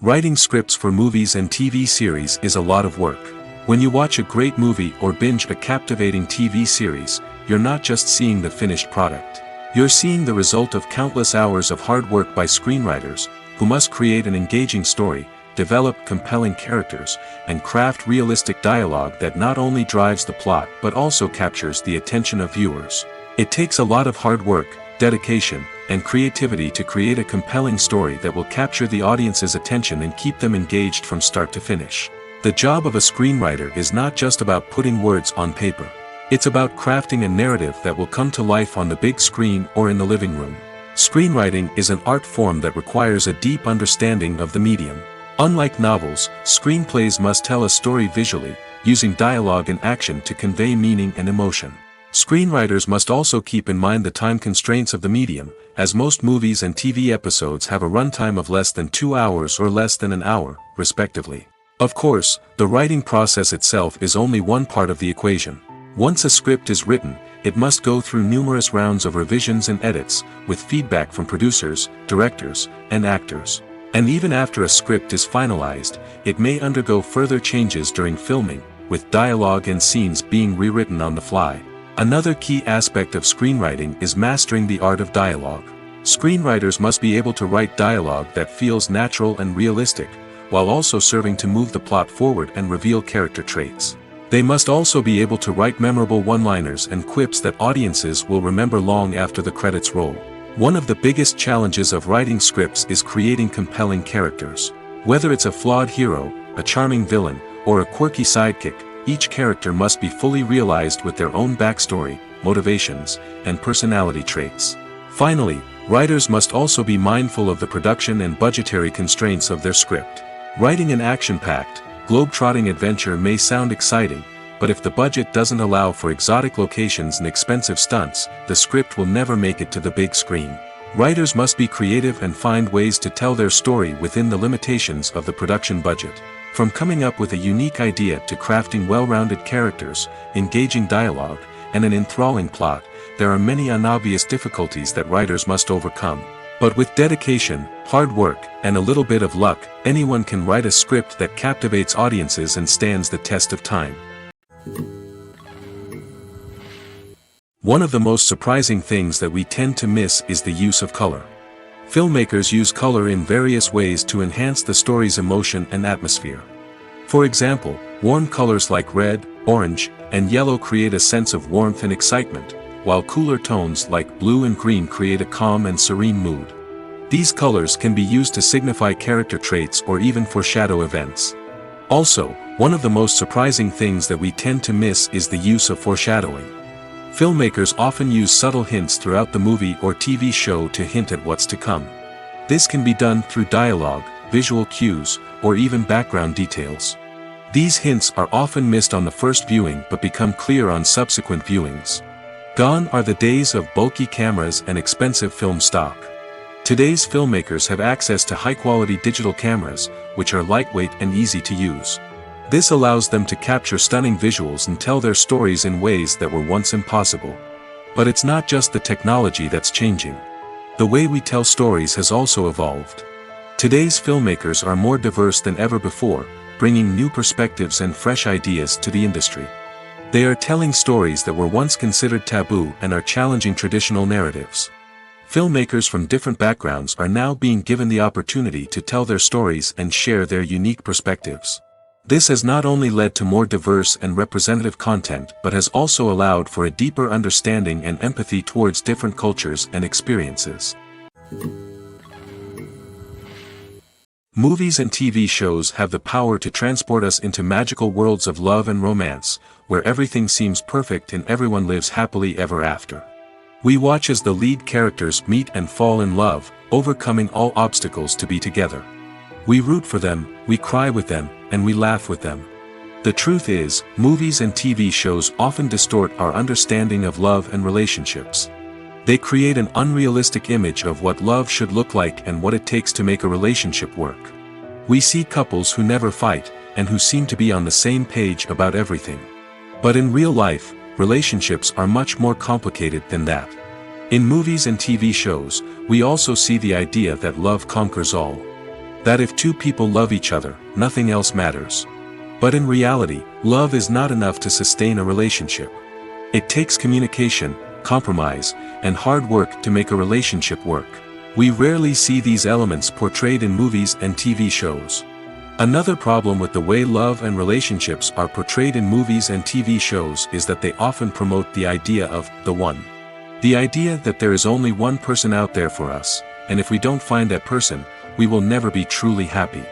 Writing scripts for movies and TV series is a lot of work. When you watch a great movie or binge a captivating TV series, you're not just seeing the finished product. You're seeing the result of countless hours of hard work by screenwriters, who must create an engaging story, develop compelling characters, and craft realistic dialogue that not only drives the plot but also captures the attention of viewers. It takes a lot of hard work, dedication, and creativity to create a compelling story that will capture the audience's attention and keep them engaged from start to finish. The job of a screenwriter is not just about putting words on paper. It's about crafting a narrative that will come to life on the big screen or in the living room. Screenwriting is an art form that requires a deep understanding of the medium. Unlike novels, screenplays must tell a story visually, using dialogue and action to convey meaning and emotion. Screenwriters must also keep in mind the time constraints of the medium, as most movies and TV episodes have a runtime of less than 2 hours or less than an hour, respectively. Of course, the writing process itself is only one part of the equation. Once a script is written, it must go through numerous rounds of revisions and edits, with feedback from producers, directors, and actors. And even after a script is finalized, it may undergo further changes during filming, with dialogue and scenes being rewritten on the fly. Another key aspect of screenwriting is mastering the art of dialogue. Screenwriters must be able to write dialogue that feels natural and realistic, while also serving to move the plot forward and reveal character traits. They must also be able to write memorable one-liners and quips that audiences will remember long after the credits roll. One of the biggest challenges of writing scripts is creating compelling characters. Whether it's a flawed hero, a charming villain, or a quirky sidekick, each character must be fully realized with their own backstory, motivations, and personality traits. Finally, writers must also be mindful of the production and budgetary constraints of their script. Writing an action-packed, globe-trotting adventure may sound exciting, but if the budget doesn't allow for exotic locations and expensive stunts, the script will never make it to the big screen. Writers must be creative and find ways to tell their story within the limitations of the production budget. From coming up with a unique idea to crafting well-rounded characters, engaging dialogue, and an enthralling plot, there are many unobvious difficulties that writers must overcome. But with dedication, hard work, and a little bit of luck, anyone can write a script that captivates audiences and stands the test of time. One of the most surprising things that we tend to miss is the use of color. Filmmakers use color in various ways to enhance the story's emotion and atmosphere. For example, warm colors like red, orange, and yellow create a sense of warmth and excitement, while cooler tones like blue and green create a calm and serene mood. These colors can be used to signify character traits or even foreshadow events. Also, one of the most surprising things that we tend to miss is the use of foreshadowing. Filmmakers often use subtle hints throughout the movie or TV show to hint at what's to come. This can be done through dialogue, visual cues, or even background details. These hints are often missed on the first viewing but become clear on subsequent viewings. Gone are the days of bulky cameras and expensive film stock. Today's filmmakers have access to high-quality digital cameras, which are lightweight and easy to use. This allows them to capture stunning visuals and tell their stories in ways that were once impossible. But it's not just the technology that's changing. The way we tell stories has also evolved. Today's filmmakers are more diverse than ever before, bringing new perspectives and fresh ideas to the industry. They are telling stories that were once considered taboo and are challenging traditional narratives. Filmmakers from different backgrounds are now being given the opportunity to tell their stories and share their unique perspectives. This has not only led to more diverse and representative content but has also allowed for a deeper understanding and empathy towards different cultures and experiences. Movies and TV shows have the power to transport us into magical worlds of love and romance, where everything seems perfect and everyone lives happily ever after. We watch as the lead characters meet and fall in love, overcoming all obstacles to be together. We root for them, we cry with them, and we laugh with them. The truth is, movies and TV shows often distort our understanding of love and relationships. They create an unrealistic image of what love should look like and what it takes to make a relationship work. We see couples who never fight, and who seem to be on the same page about everything. But in real life, relationships are much more complicated than that. In movies and TV shows, we also see the idea that love conquers all. That if two people love each other, nothing else matters. But in reality, love is not enough to sustain a relationship. It takes communication, compromise, and hard work to make a relationship work. We rarely see these elements portrayed in movies and TV shows. Another problem with the way love and relationships are portrayed in movies and TV shows is that they often promote the idea of the one. The idea that there is only one person out there for us, and if we don't find that person, we will never be truly happy.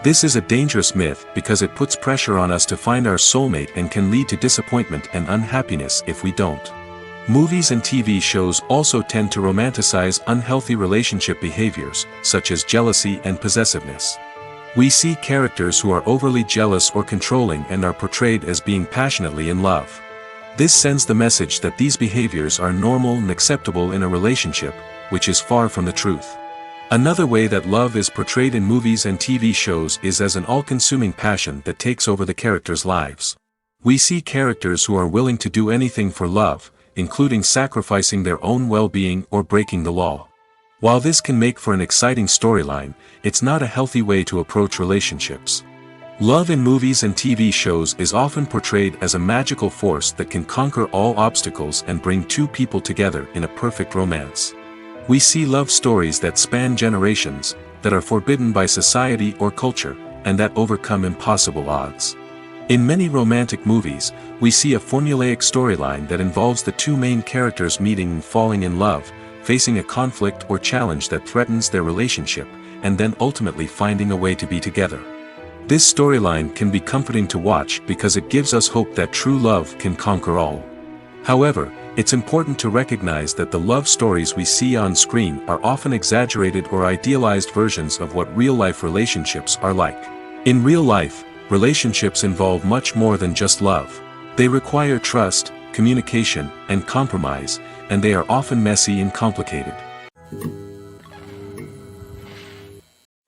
This is a dangerous myth because it puts pressure on us to find our soulmate and can lead to disappointment and unhappiness if we don't. Movies and TV shows also tend to romanticize unhealthy relationship behaviors, such as jealousy and possessiveness. We see characters who are overly jealous or controlling and are portrayed as being passionately in love. This sends the message that these behaviors are normal and acceptable in a relationship, which is far from the truth. Another way that love is portrayed in movies and TV shows is as an all-consuming passion that takes over the characters' lives. We see characters who are willing to do anything for love, including sacrificing their own well-being or breaking the law. While this can make for an exciting storyline, it's not a healthy way to approach relationships. Love in movies and TV shows is often portrayed as a magical force that can conquer all obstacles and bring two people together in a perfect romance. We see love stories that span generations, that are forbidden by society or culture, and that overcome impossible odds. In many romantic movies, we see a formulaic storyline that involves the two main characters meeting and falling in love, facing a conflict or challenge that threatens their relationship, and then ultimately finding a way to be together. This storyline can be comforting to watch because it gives us hope that true love can conquer all. However, it's important to recognize that the love stories we see on screen are often exaggerated or idealized versions of what real-life relationships are like. In real life, relationships involve much more than just love. They require trust, communication, and compromise, and they are often messy and complicated.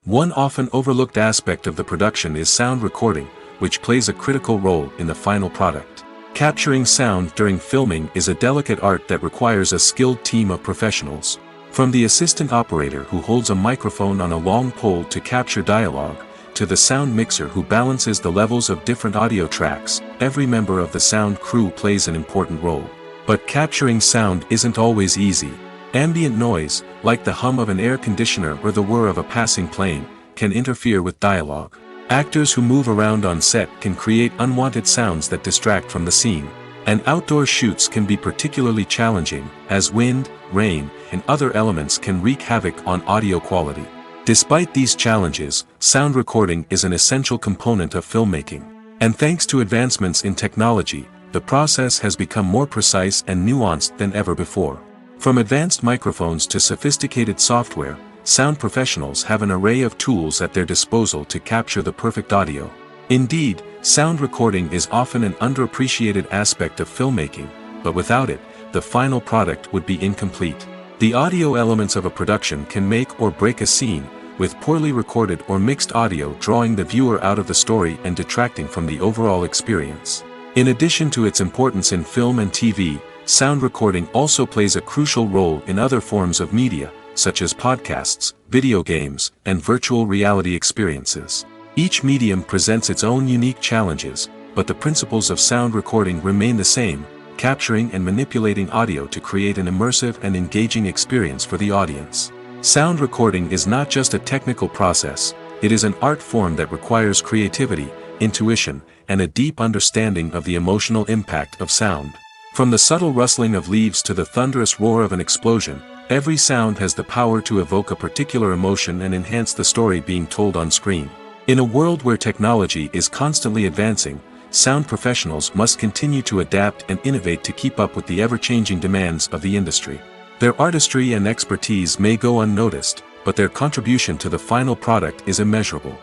One often overlooked aspect of the production is sound recording, which plays a critical role in the final product. Capturing sound during filming is a delicate art that requires a skilled team of professionals. From the assistant operator who holds a microphone on a long pole to capture dialogue, to the sound mixer who balances the levels of different audio tracks, every member of the sound crew plays an important role. But capturing sound isn't always easy. Ambient noise, like the hum of an air conditioner or the whir of a passing plane, can interfere with dialogue. Actors who move around on set can create unwanted sounds that distract from the scene. And outdoor shoots can be particularly challenging, as wind, rain, and other elements can wreak havoc on audio quality. Despite these challenges, sound recording is an essential component of filmmaking. And thanks to advancements in technology, the process has become more precise and nuanced than ever before. From advanced microphones to sophisticated software, sound professionals have an array of tools at their disposal to capture the perfect audio. Indeed, sound recording is often an underappreciated aspect of filmmaking, but without it, the final product would be incomplete. The audio elements of a production can make or break a scene, with poorly recorded or mixed audio drawing the viewer out of the story and detracting from the overall experience. In addition to its importance in film and TV, sound recording also plays a crucial role in other forms of media, such as podcasts, video games, and virtual reality experiences. Each medium presents its own unique challenges, but the principles of sound recording remain the same: capturing and manipulating audio to create an immersive and engaging experience for the audience. Sound recording is not just a technical process, it is an art form that requires creativity, intuition, and a deep understanding of the emotional impact of sound. From the subtle rustling of leaves to the thunderous roar of an explosion, every sound has the power to evoke a particular emotion and enhance the story being told on screen. In a world where technology is constantly advancing, sound professionals must continue to adapt and innovate to keep up with the ever-changing demands of the industry. Their artistry and expertise may go unnoticed, but their contribution to the final product is immeasurable.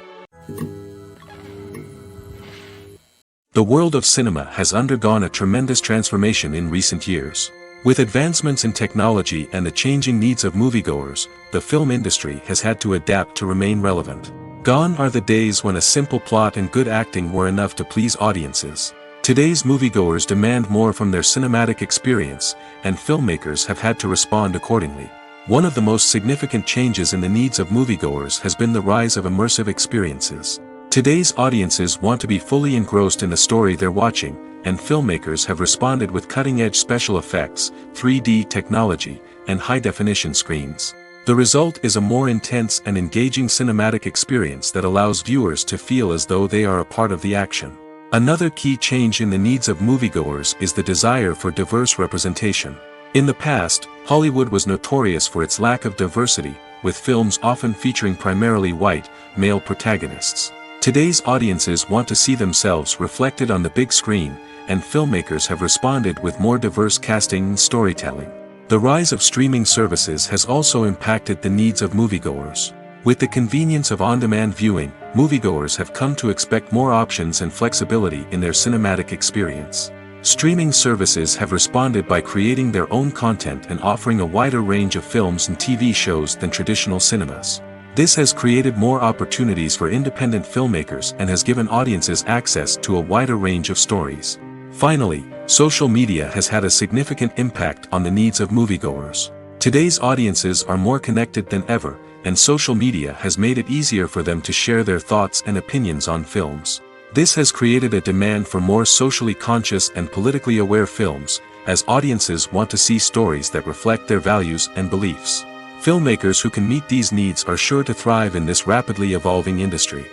The world of cinema has undergone a tremendous transformation in recent years. With advancements in technology and the changing needs of moviegoers, the film industry has had to adapt to remain relevant. Gone are the days when a simple plot and good acting were enough to please audiences. Today's moviegoers demand more from their cinematic experience, and filmmakers have had to respond accordingly. One of the most significant changes in the needs of moviegoers has been the rise of immersive experiences. Today's audiences want to be fully engrossed in the story they're watching, and filmmakers have responded with cutting-edge special effects, 3D technology, and high-definition screens. The result is a more intense and engaging cinematic experience that allows viewers to feel as though they are a part of the action. Another key change in the needs of moviegoers is the desire for diverse representation. In the past, Hollywood was notorious for its lack of diversity, with films often featuring primarily white, male protagonists. Today's audiences want to see themselves reflected on the big screen, and filmmakers have responded with more diverse casting and storytelling. The rise of streaming services has also impacted the needs of moviegoers. With the convenience of on-demand viewing, moviegoers have come to expect more options and flexibility in their cinematic experience. Streaming services have responded by creating their own content and offering a wider range of films and TV shows than traditional cinemas. This has created more opportunities for independent filmmakers and has given audiences access to a wider range of stories. Finally, social media has had a significant impact on the needs of moviegoers. Today's audiences are more connected than ever, and social media has made it easier for them to share their thoughts and opinions on films. This has created a demand for more socially conscious and politically aware films, as audiences want to see stories that reflect their values and beliefs. Filmmakers who can meet these needs are sure to thrive in this rapidly evolving industry.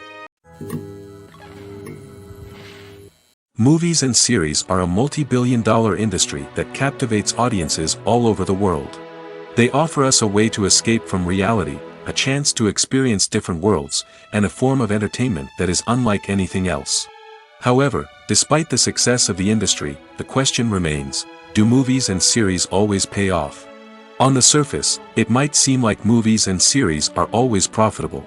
Movies and series are a multi-billion-dollar industry that captivates audiences all over the world. They offer us a way to escape from reality, a chance to experience different worlds, and a form of entertainment that is unlike anything else. However, despite the success of the industry, the question remains: do movies and series always pay off? On the surface, it might seem like movies and series are always profitable.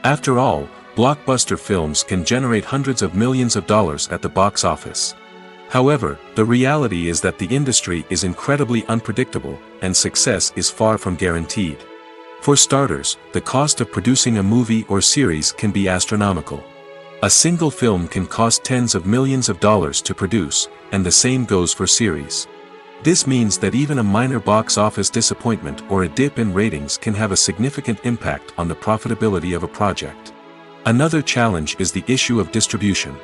After all, blockbuster films can generate hundreds of millions of dollars at the box office. However, the reality is that the industry is incredibly unpredictable, and success is far from guaranteed. For starters, the cost of producing a movie or series can be astronomical. A single film can cost tens of millions of dollars to produce, and the same goes for series. This means that even a minor box office disappointment or a dip in ratings can have a significant impact on the profitability of a project. Another challenge is the issue of distribution.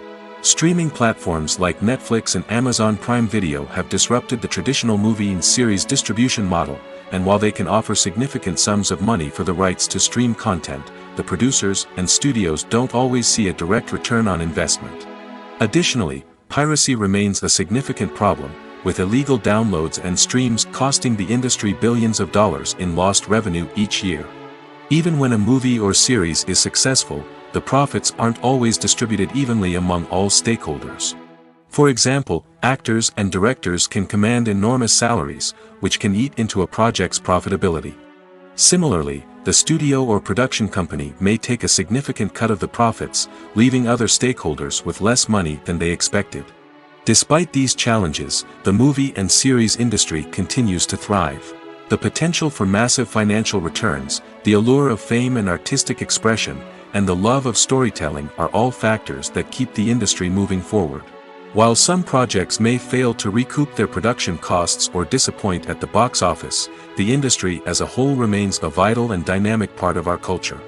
Streaming platforms like Netflix and Amazon Prime Video have disrupted the traditional movie and series distribution model, and while they can offer significant sums of money for the rights to stream content, the producers and studios don't always see a direct return on investment. Additionally, piracy remains a significant problem, with illegal downloads and streams costing the industry billions of dollars in lost revenue each year. Even when a movie or series is successful, the profits aren't always distributed evenly among all stakeholders. For example, actors and directors can command enormous salaries, which can eat into a project's profitability. Similarly, the studio or production company may take a significant cut of the profits, leaving other stakeholders with less money than they expected. Despite these challenges, the movie and series industry continues to thrive. The potential for massive financial returns, the allure of fame and artistic expression, and the love of storytelling are all factors that keep the industry moving forward. While some projects may fail to recoup their production costs or disappoint at the box office, the industry as a whole remains a vital and dynamic part of our culture.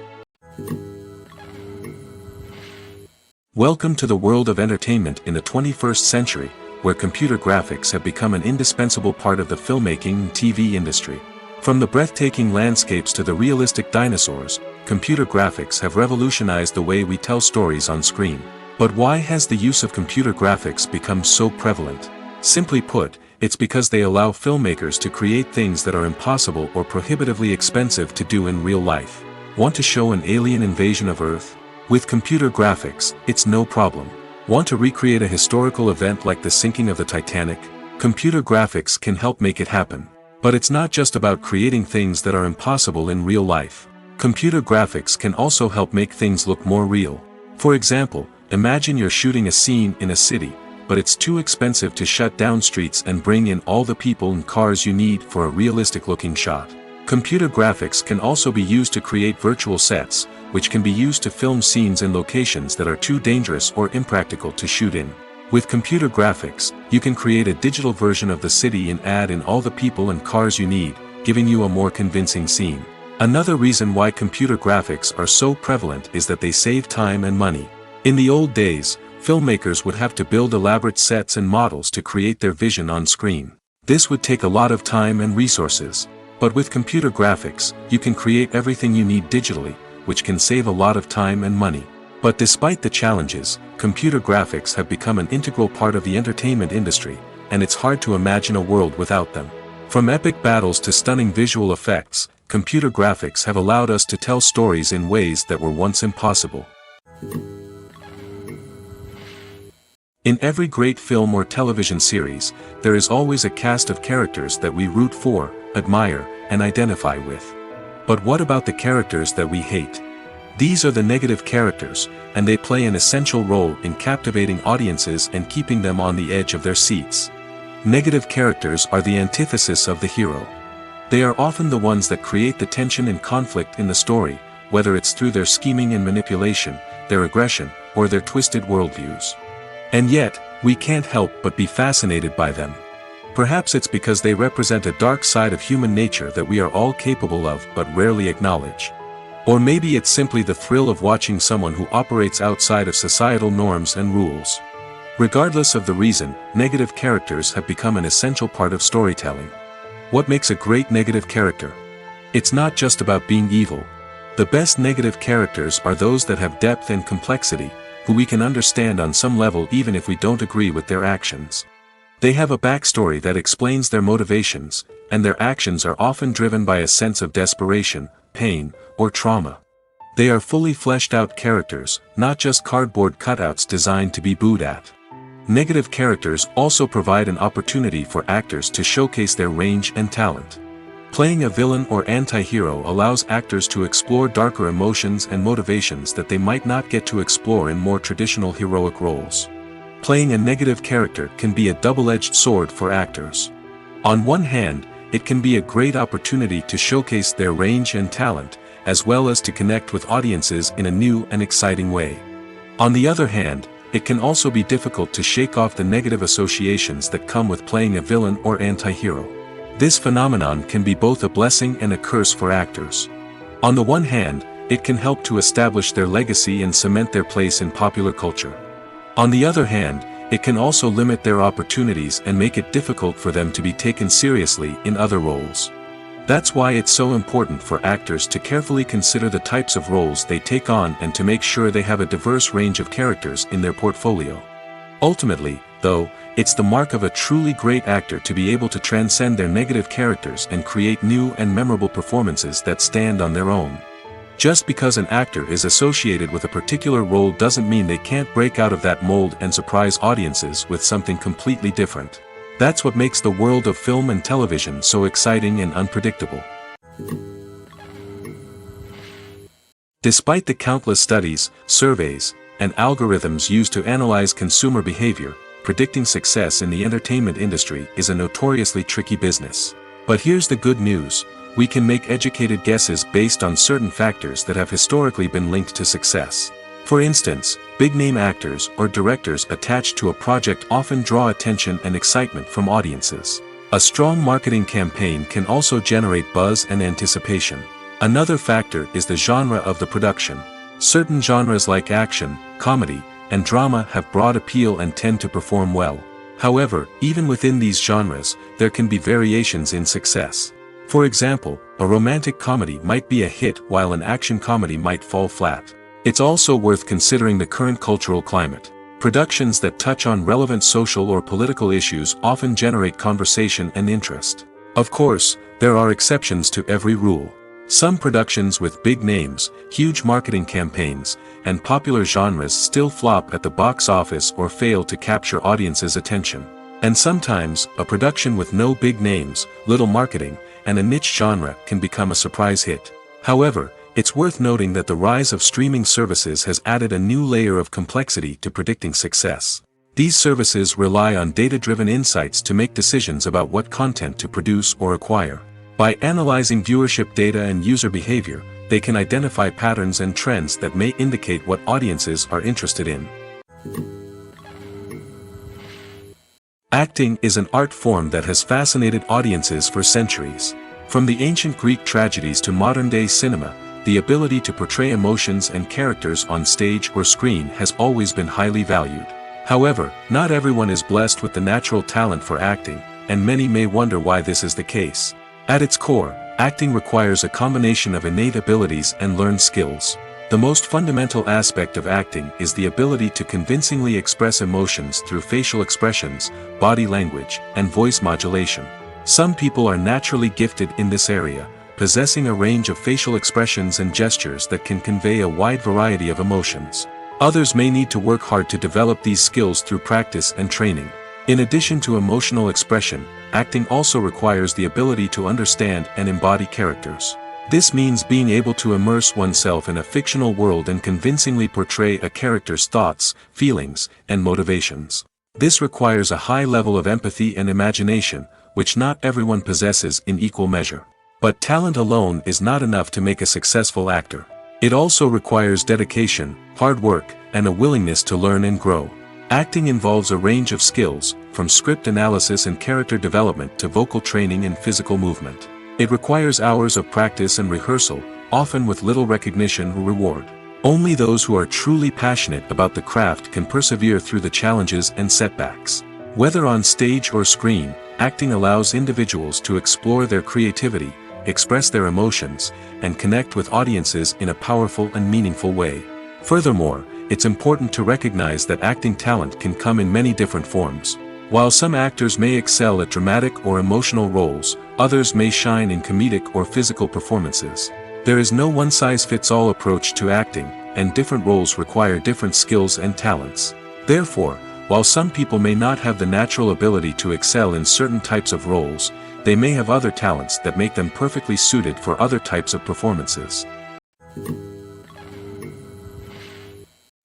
Welcome to the world of entertainment in the 21st century, where computer graphics have become an indispensable part of the filmmaking and TV industry. From the breathtaking landscapes to the realistic dinosaurs, computer graphics have revolutionized the way we tell stories on screen. But why has the use of computer graphics become so prevalent? Simply put, it's because they allow filmmakers to create things that are impossible or prohibitively expensive to do in real life. Want to show an alien invasion of Earth? With computer graphics, it's no problem. Want to recreate a historical event like the sinking of the Titanic? Computer graphics can help make it happen. But it's not just about creating things that are impossible in real life. Computer graphics can also help make things look more real. For example, imagine you're shooting a scene in a city, but it's too expensive to shut down streets and bring in all the people and cars you need for a realistic-looking shot. Computer graphics can also be used to create virtual sets, which can be used to film scenes in locations that are too dangerous or impractical to shoot in. With computer graphics, you can create a digital version of the city and add in all the people and cars you need, giving you a more convincing scene. Another reason why computer graphics are so prevalent is that they save time and money. In the old days, filmmakers would have to build elaborate sets and models to create their vision on screen. This would take a lot of time and resources. But with computer graphics, you can create everything you need digitally, which can save a lot of time and money. But despite the challenges, computer graphics have become an integral part of the entertainment industry, and it's hard to imagine a world without them. From epic battles to stunning visual effects, computer graphics have allowed us to tell stories in ways that were once impossible. In every great film or television series, there is always a cast of characters that we root for, admire, and identify with. But what about the characters that we hate? These are the negative characters, and they play an essential role in captivating audiences and keeping them on the edge of their seats. Negative characters are the antithesis of the hero. They are often the ones that create the tension and conflict in the story, whether it's through their scheming and manipulation, their aggression, or their twisted worldviews. And yet, we can't help but be fascinated by them. Perhaps it's because they represent a dark side of human nature that we are all capable of but rarely acknowledge. Or maybe it's simply the thrill of watching someone who operates outside of societal norms and rules. Regardless of the reason, negative characters have become an essential part of storytelling. What makes a great negative character? It's not just about being evil. The best negative characters are those that have depth and complexity, who we can understand on some level even if we don't agree with their actions. They have a backstory that explains their motivations, and their actions are often driven by a sense of desperation, pain, or trauma. They are fully fleshed out characters, not just cardboard cutouts designed to be booed at. Negative characters also provide an opportunity for actors to showcase their range and talent. Playing a villain or anti-hero allows actors to explore darker emotions and motivations that they might not get to explore in more traditional heroic roles. Playing a negative character can be a double-edged sword for actors. On one hand, it can be a great opportunity to showcase their range and talent, as well as to connect with audiences in a new and exciting way. On the other hand, it can also be difficult to shake off the negative associations that come with playing a villain or anti-hero. This phenomenon can be both a blessing and a curse for actors. On the one hand, it can help to establish their legacy and cement their place in popular culture. On the other hand, it can also limit their opportunities and make it difficult for them to be taken seriously in other roles. That's why it's so important for actors to carefully consider the types of roles they take on and to make sure they have a diverse range of characters in their portfolio. Ultimately, though, it's the mark of a truly great actor to be able to transcend their negative characters and create new and memorable performances that stand on their own. Just because an actor is associated with a particular role doesn't mean they can't break out of that mold and surprise audiences with something completely different. That's what makes the world of film and television so exciting and unpredictable. Despite the countless studies, surveys, and algorithms used to analyze consumer behavior, predicting success in the entertainment industry is a notoriously tricky business. But here's the good news: we can make educated guesses based on certain factors that have historically been linked to success. For instance, big-name actors or directors attached to a project often draw attention and excitement from audiences. A strong marketing campaign can also generate buzz and anticipation. Another factor is the genre of the production. Certain genres like action, comedy, and drama have broad appeal and tend to perform well. However, even within these genres, there can be variations in success. For example, a romantic comedy might be a hit while an action comedy might fall flat. It's also worth considering the current cultural climate. Productions that touch on relevant social or political issues often generate conversation and interest. Of course, there are exceptions to every rule. Some productions with big names, huge marketing campaigns, and popular genres still flop at the box office or fail to capture audiences' attention. And sometimes, a production with no big names, little marketing, and a niche genre can become a surprise hit. However, it's worth noting that the rise of streaming services has added a new layer of complexity to predicting success. These services rely on data-driven insights to make decisions about what content to produce or acquire. By analyzing viewership data and user behavior, they can identify patterns and trends that may indicate what audiences are interested in. Acting is an art form that has fascinated audiences for centuries. From the ancient Greek tragedies to modern-day cinema, the ability to portray emotions and characters on stage or screen has always been highly valued. However, not everyone is blessed with the natural talent for acting, and many may wonder why this is the case. At its core, acting requires a combination of innate abilities and learned skills. The most fundamental aspect of acting is the ability to convincingly express emotions through facial expressions, body language, and voice modulation. Some people are naturally gifted in this area, possessing a range of facial expressions and gestures that can convey a wide variety of emotions. Others may need to work hard to develop these skills through practice and training. In addition to emotional expression, acting also requires the ability to understand and embody characters. This means being able to immerse oneself in a fictional world and convincingly portray a character's thoughts, feelings, and motivations. This requires a high level of empathy and imagination, which not everyone possesses in equal measure. But talent alone is not enough to make a successful actor. It also requires dedication, hard work, and a willingness to learn and grow. Acting involves a range of skills, from script analysis and character development to vocal training and physical movement. It requires hours of practice and rehearsal, often with little recognition or reward. Only those who are truly passionate about the craft can persevere through the challenges and setbacks. Whether on stage or screen, acting allows individuals to explore their creativity, express their emotions, and connect with audiences in a powerful and meaningful way. Furthermore, it's important to recognize that acting talent can come in many different forms. While some actors may excel at dramatic or emotional roles, others may shine in comedic or physical performances. There is no one-size-fits-all approach to acting, and different roles require different skills and talents. Therefore, while some people may not have the natural ability to excel in certain types of roles, they may have other talents that make them perfectly suited for other types of performances.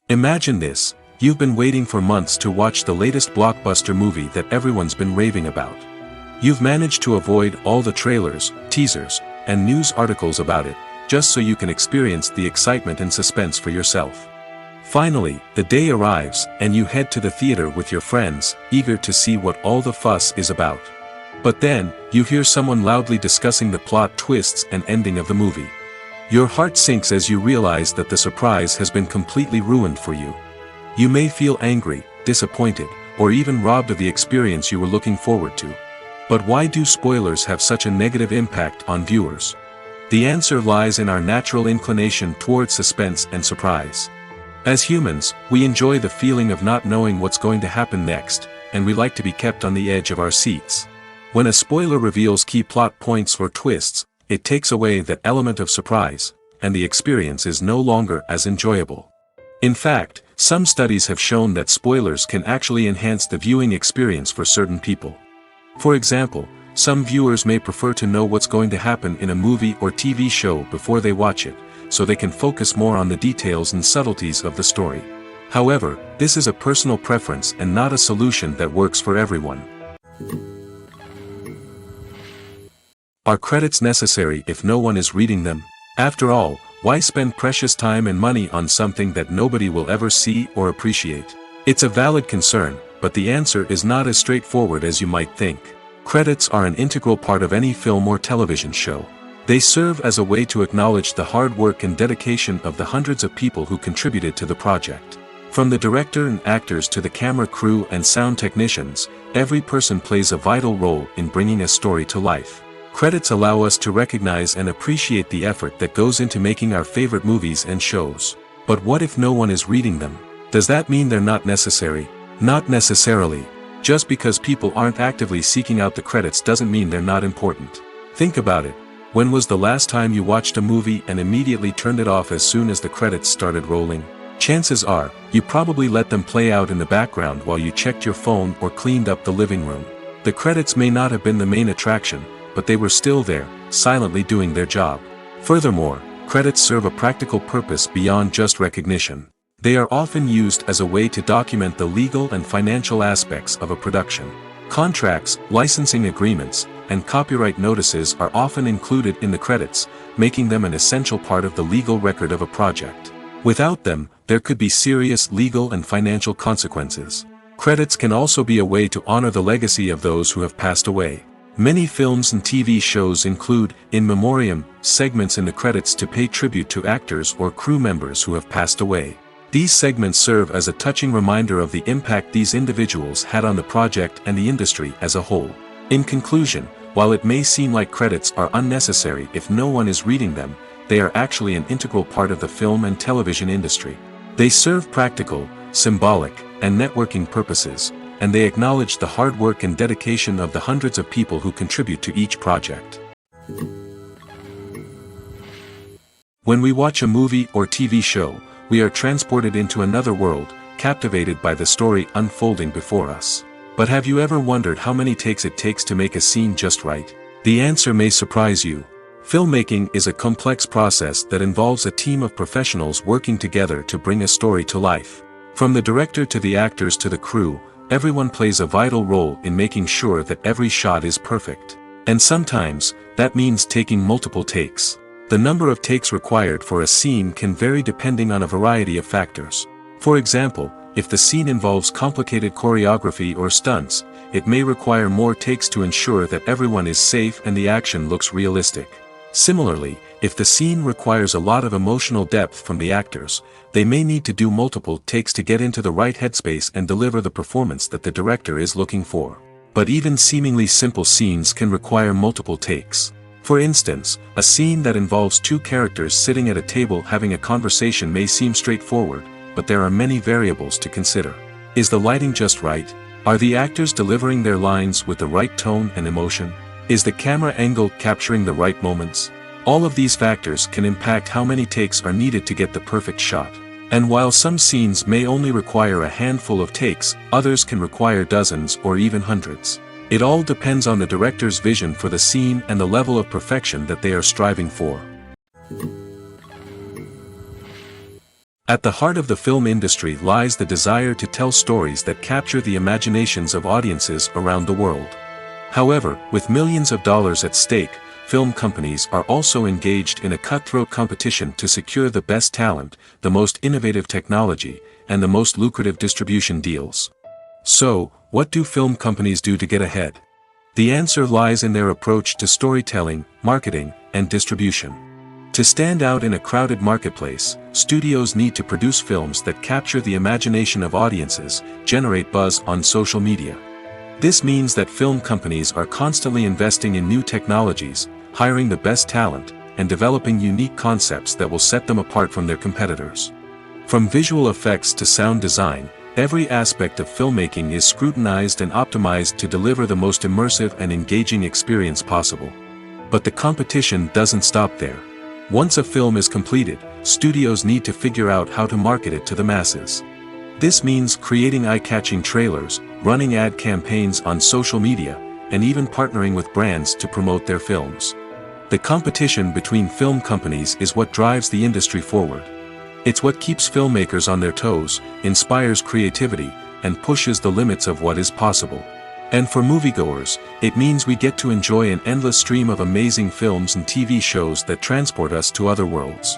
Imagine this: you've been waiting for months to watch the latest blockbuster movie that everyone's been raving about. You've managed to avoid all the trailers, teasers, and news articles about it, just so you can experience the excitement and suspense for yourself. Finally, the day arrives, and you head to the theater with your friends, eager to see what all the fuss is about. But then, you hear someone loudly discussing the plot twists and ending of the movie. Your heart sinks as you realize that the surprise has been completely ruined for you. You may feel angry, disappointed, or even robbed of the experience you were looking forward to. But why do spoilers have such a negative impact on viewers? The answer lies in our natural inclination toward suspense and surprise. As humans, we enjoy the feeling of not knowing what's going to happen next, and we like to be kept on the edge of our seats. When a spoiler reveals key plot points or twists, it takes away that element of surprise, and the experience is no longer as enjoyable. In fact, some studies have shown that spoilers can actually enhance the viewing experience for certain people. For example, some viewers may prefer to know what's going to happen in a movie or TV show before they watch it, so they can focus more on the details and subtleties of the story. However, this is a personal preference and not a solution that works for everyone. Are credits necessary if no one is reading them? After all, why spend precious time and money on something that nobody will ever see or appreciate? It's a valid concern, but the answer is not as straightforward as you might think. Credits are an integral part of any film or television show. They serve as a way to acknowledge the hard work and dedication of the hundreds of people who contributed to the project. From the director and actors to the camera crew and sound technicians, every person plays a vital role in bringing a story to life. Credits allow us to recognize and appreciate the effort that goes into making our favorite movies and shows. But what if no one is reading them? Does that mean they're not necessary? Not necessarily. Just because people aren't actively seeking out the credits doesn't mean they're not important. Think about it. When was the last time you watched a movie and immediately turned it off as soon as the credits started rolling? Chances are, you probably let them play out in the background while you checked your phone or cleaned up the living room. The credits may not have been the main attraction, but they were still there, silently doing their job. Furthermore, credits serve a practical purpose beyond just recognition. They are often used as a way to document the legal and financial aspects of a production. Contracts, licensing agreements, and copyright notices are often included in the credits, making them an essential part of the legal record of a project. Without them, there could be serious legal and financial consequences. Credits can also be a way to honor the legacy of those who have passed away. Many films and TV shows include, in memoriam, segments in the credits to pay tribute to actors or crew members who have passed away. These segments serve as a touching reminder of the impact these individuals had on the project and the industry as a whole. In conclusion, while it may seem like credits are unnecessary if no one is reading them, they are actually an integral part of the film and television industry. They serve practical, symbolic, and networking purposes, and they acknowledge the hard work and dedication of the hundreds of people who contribute to each project. When we watch a movie or TV show, we are transported into another world, captivated by the story unfolding before us. But have you ever wondered how many takes it takes to make a scene just right? The answer may surprise you. Filmmaking is a complex process that involves a team of professionals working together to bring a story to life. From the director to the actors to the crew, everyone plays a vital role in making sure that every shot is perfect. And sometimes, that means taking multiple takes. The number of takes required for a scene can vary depending on a variety of factors. For example, if the scene involves complicated choreography or stunts, it may require more takes to ensure that everyone is safe and the action looks realistic. Similarly, if the scene requires a lot of emotional depth from the actors, they may need to do multiple takes to get into the right headspace and deliver the performance that the director is looking for. But even seemingly simple scenes can require multiple takes. For instance, a scene that involves two characters sitting at a table having a conversation may seem straightforward, but there are many variables to consider. Is the lighting just right? Are the actors delivering their lines with the right tone and emotion? Is the camera angle capturing the right moments? All of these factors can impact how many takes are needed to get the perfect shot. And while some scenes may only require a handful of takes, others can require dozens or even hundreds. It all depends on the director's vision for the scene and the level of perfection that they are striving for. At the heart of the film industry lies the desire to tell stories that capture the imaginations of audiences around the world. However, with millions of dollars at stake, film companies are also engaged in a cutthroat competition to secure the best talent, the most innovative technology, and the most lucrative distribution deals. So, what do film companies do to get ahead? The answer lies in their approach to storytelling, marketing, and distribution. To stand out in a crowded marketplace, studios need to produce films that capture the imagination of audiences, generate buzz on social media. This means that film companies are constantly investing in new technologies, hiring the best talent, and developing unique concepts that will set them apart from their competitors. From visual effects to sound design, every aspect of filmmaking is scrutinized and optimized to deliver the most immersive and engaging experience possible. But the competition doesn't stop there. Once a film is completed, studios need to figure out how to market it to the masses. This means creating eye-catching trailers, running ad campaigns on social media, and even partnering with brands to promote their films. The competition between film companies is what drives the industry forward. It's what keeps filmmakers on their toes, inspires creativity, and pushes the limits of what is possible. And for moviegoers, it means we get to enjoy an endless stream of amazing films and TV shows that transport us to other worlds.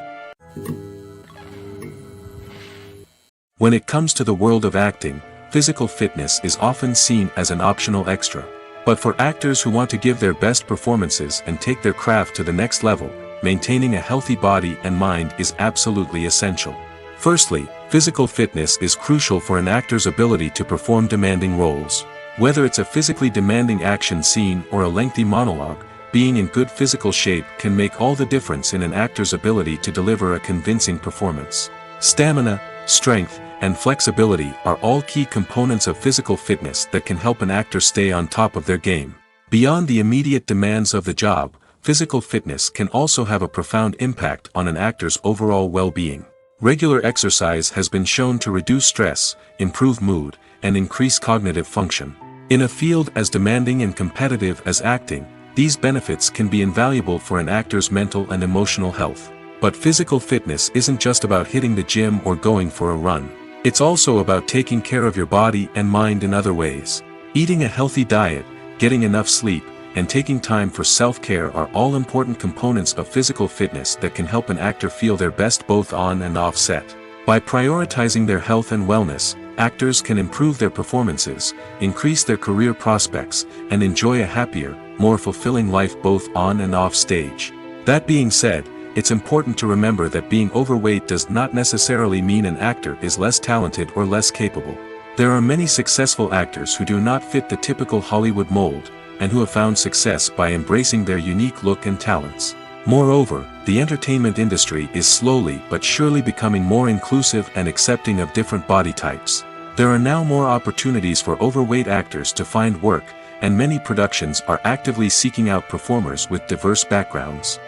When it comes to the world of acting, physical fitness is often seen as an optional extra. But for actors who want to give their best performances and take their craft to the next level, maintaining a healthy body and mind is absolutely essential. Firstly, physical fitness is crucial for an actor's ability to perform demanding roles. Whether it's a physically demanding action scene or a lengthy monologue, being in good physical shape can make all the difference in an actor's ability to deliver a convincing performance. Stamina, strength, and flexibility are all key components of physical fitness that can help an actor stay on top of their game. Beyond the immediate demands of the job, physical fitness can also have a profound impact on an actor's overall well-being. Regular exercise has been shown to reduce stress, improve mood, and increase cognitive function. In a field as demanding and competitive as acting, these benefits can be invaluable for an actor's mental and emotional health. But physical fitness isn't just about hitting the gym or going for a run. It's also about taking care of your body and mind in other ways. Eating a healthy diet, getting enough sleep, and taking time for self-care are all important components of physical fitness that can help an actor feel their best both on and off set. By prioritizing their health and wellness, actors can improve their performances, increase their career prospects, and enjoy a happier, more fulfilling life both on and off stage. That being said, it's important to remember that being overweight does not necessarily mean an actor is less talented or less capable. There are many successful actors who do not fit the typical Hollywood mold, and who have found success by embracing their unique look and talents. Moreover, the entertainment industry is slowly but surely becoming more inclusive and accepting of different body types. There are now more opportunities for overweight actors to find work, and many productions are actively seeking out performers with diverse backgrounds.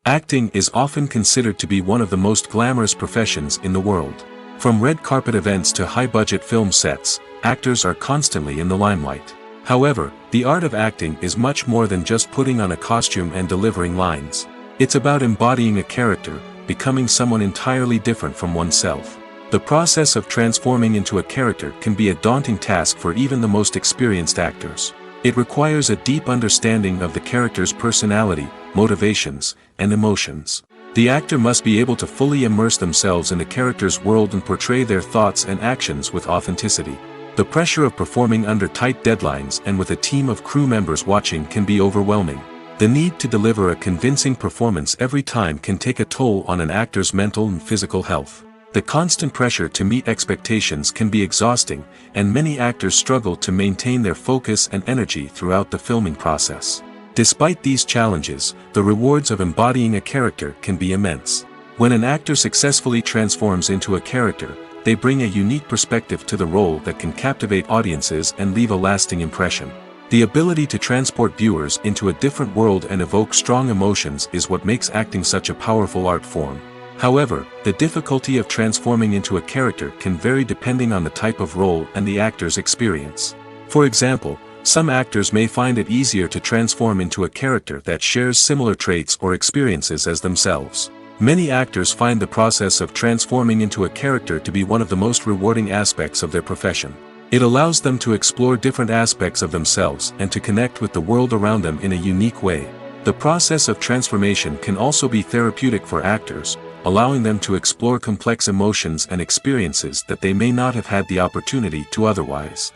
Acting is often considered to be one of the most glamorous professions in the world. From red carpet events to high-budget film sets, actors are constantly in the limelight. However, the art of acting is much more than just putting on a costume and delivering lines. It's about embodying a character, becoming someone entirely different from oneself. The process of transforming into a character can be a daunting task for even the most experienced actors. It requires a deep understanding of the character's personality, motivations, and emotions. The actor must be able to fully immerse themselves in the character's world and portray their thoughts and actions with authenticity. The pressure of performing under tight deadlines and with a team of crew members watching can be overwhelming. The need to deliver a convincing performance every time can take a toll on an actor's mental and physical health. The constant pressure to meet expectations can be exhausting, and many actors struggle to maintain their focus and energy throughout the filming process. Despite these challenges, the rewards of embodying a character can be immense. When an actor successfully transforms into a character, they bring a unique perspective to the role that can captivate audiences and leave a lasting impression. The ability to transport viewers into a different world and evoke strong emotions is what makes acting such a powerful art form. However, the difficulty of transforming into a character can vary depending on the type of role and the actor's experience. For example, some actors may find it easier to transform into a character that shares similar traits or experiences as themselves. Many actors find the process of transforming into a character to be one of the most rewarding aspects of their profession. It allows them to explore different aspects of themselves and to connect with the world around them in a unique way. The process of transformation can also be therapeutic for actors, allowing them to explore complex emotions and experiences that they may not have had the opportunity to otherwise.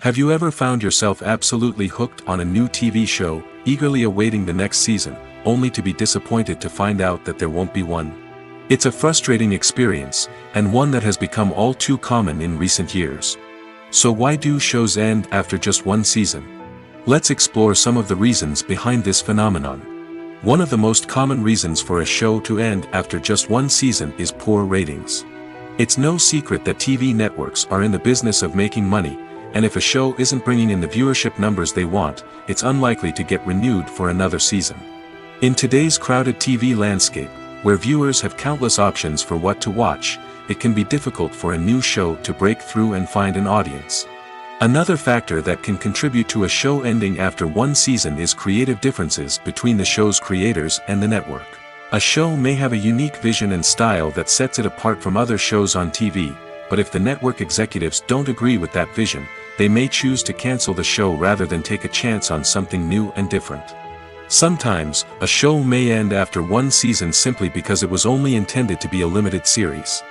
Have you ever found yourself absolutely hooked on a new TV show, eagerly awaiting the next season, only to be disappointed to find out that there won't be one? It's a frustrating experience, and one that has become all too common in recent years. So why do shows end after just one season? Let's explore some of the reasons behind this phenomenon. One of the most common reasons for a show to end after just one season is poor ratings. It's no secret that TV networks are in the business of making money, and if a show isn't bringing in the viewership numbers they want, it's unlikely to get renewed for another season. In today's crowded TV landscape, where viewers have countless options for what to watch, it can be difficult for a new show to break through and find an audience. Another factor that can contribute to a show ending after one season is creative differences between the show's creators and the network. A show may have a unique vision and style that sets it apart from other shows on TV, but if the network executives don't agree with that vision, they may choose to cancel the show rather than take a chance on something new and different. Sometimes, a show may end after one season simply because it was only intended to be a limited series.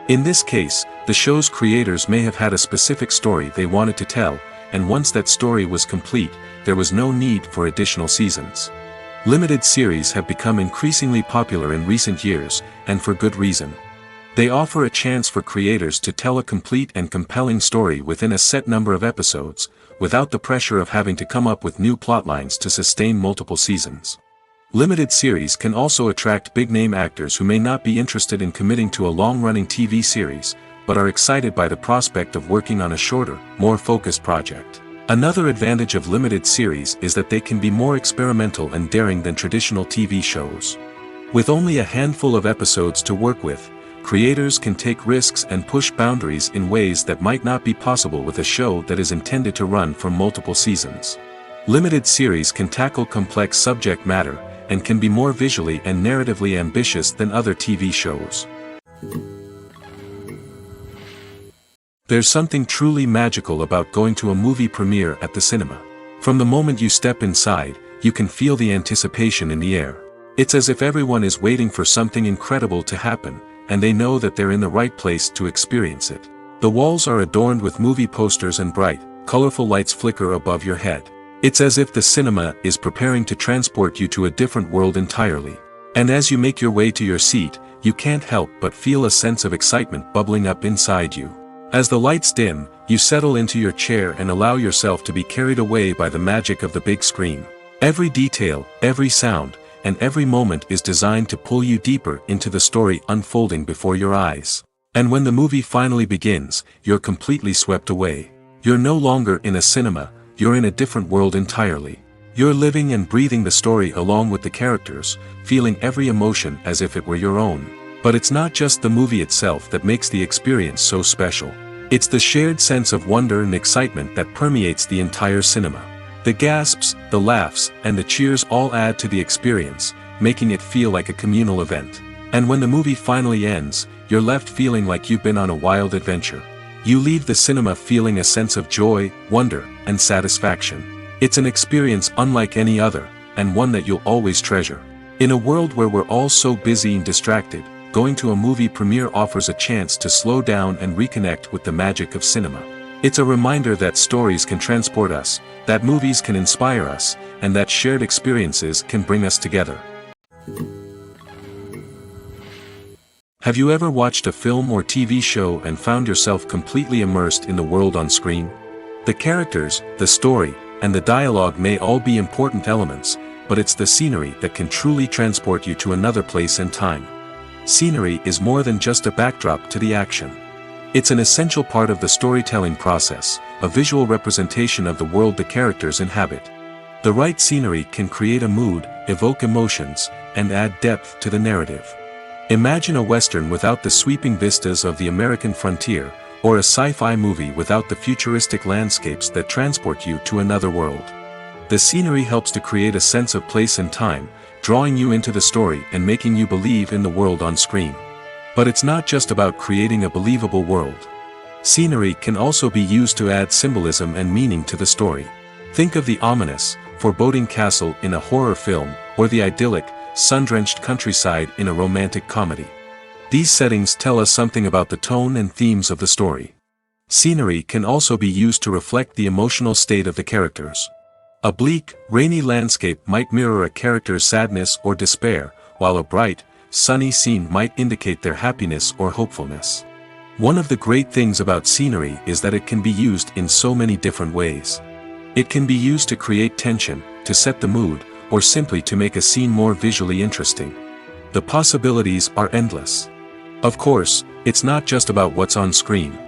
In this case, the show's creators may have had a specific story they wanted to tell, and once that story was complete, there was no need for additional seasons. Limited series have become increasingly popular in recent years, and for good reason. They offer a chance for creators to tell a complete and compelling story within a set number of episodes, without the pressure of having to come up with new plotlines to sustain multiple seasons. Limited series can also attract big-name actors who may not be interested in committing to a long-running TV series, but are excited by the prospect of working on a shorter, more focused project. Another advantage of limited series is that they can be more experimental and daring than traditional TV shows. With only a handful of episodes to work with, creators can take risks and push boundaries in ways that might not be possible with a show that is intended to run for multiple seasons. Limited series can tackle complex subject matter, and can be more visually and narratively ambitious than other TV shows. There's something truly magical about going to a movie premiere at the cinema. From the moment you step inside, you can feel the anticipation in the air. It's as if everyone is waiting for something incredible to happen, and they know that they're in the right place to experience it. The walls are adorned with movie posters and bright, colorful lights flicker above your head. It's as if the cinema is preparing to transport you to a different world entirely. And as you make your way to your seat, you can't help but feel a sense of excitement bubbling up inside you. As the lights dim, you settle into your chair and allow yourself to be carried away by the magic of the big screen. Every detail, every sound, and every moment is designed to pull you deeper into the story unfolding before your eyes. And when the movie finally begins, you're completely swept away. You're no longer in a cinema, you're in a different world entirely. You're living and breathing the story along with the characters, feeling every emotion as if it were your own. But it's not just the movie itself that makes the experience so special. It's the shared sense of wonder and excitement that permeates the entire cinema. The gasps, the laughs, and the cheers all add to the experience, making it feel like a communal event. And when the movie finally ends, you're left feeling like you've been on a wild adventure. You leave the cinema feeling a sense of joy, wonder, and satisfaction. It's an experience unlike any other, and one that you'll always treasure. In a world where we're all so busy and distracted, going to a movie premiere offers a chance to slow down and reconnect with the magic of cinema. It's a reminder that stories can transport us, that movies can inspire us, and that shared experiences can bring us together. Have you ever watched a film or TV show and found yourself completely immersed in the world on screen? The characters, the story, and the dialogue may all be important elements, but it's the scenery that can truly transport you to another place and time. Scenery is more than just a backdrop to the action. It's an essential part of the storytelling process, a visual representation of the world the characters inhabit. The right scenery can create a mood, evoke emotions, and add depth to the narrative. Imagine a Western without the sweeping vistas of the American frontier, or a sci-fi movie without the futuristic landscapes that transport you to another world. The scenery helps to create a sense of place and time, drawing you into the story and making you believe in the world on screen. But it's not just about creating a believable world. Scenery can also be used to add symbolism and meaning to the story. Think of the ominous, foreboding castle in a horror film, or the idyllic, sun-drenched countryside in a romantic comedy. These settings tell us something about the tone and themes of the story. Scenery can also be used to reflect the emotional state of the characters. A bleak, rainy landscape might mirror a character's sadness or despair, while a bright, sunny scene might indicate their happiness or hopefulness. One of the great things about scenery is that it can be used in so many different ways. It can be used to create tension, to set the mood, or simply to make a scene more visually interesting. The possibilities are endless. Of course, it's not just about what's on screen.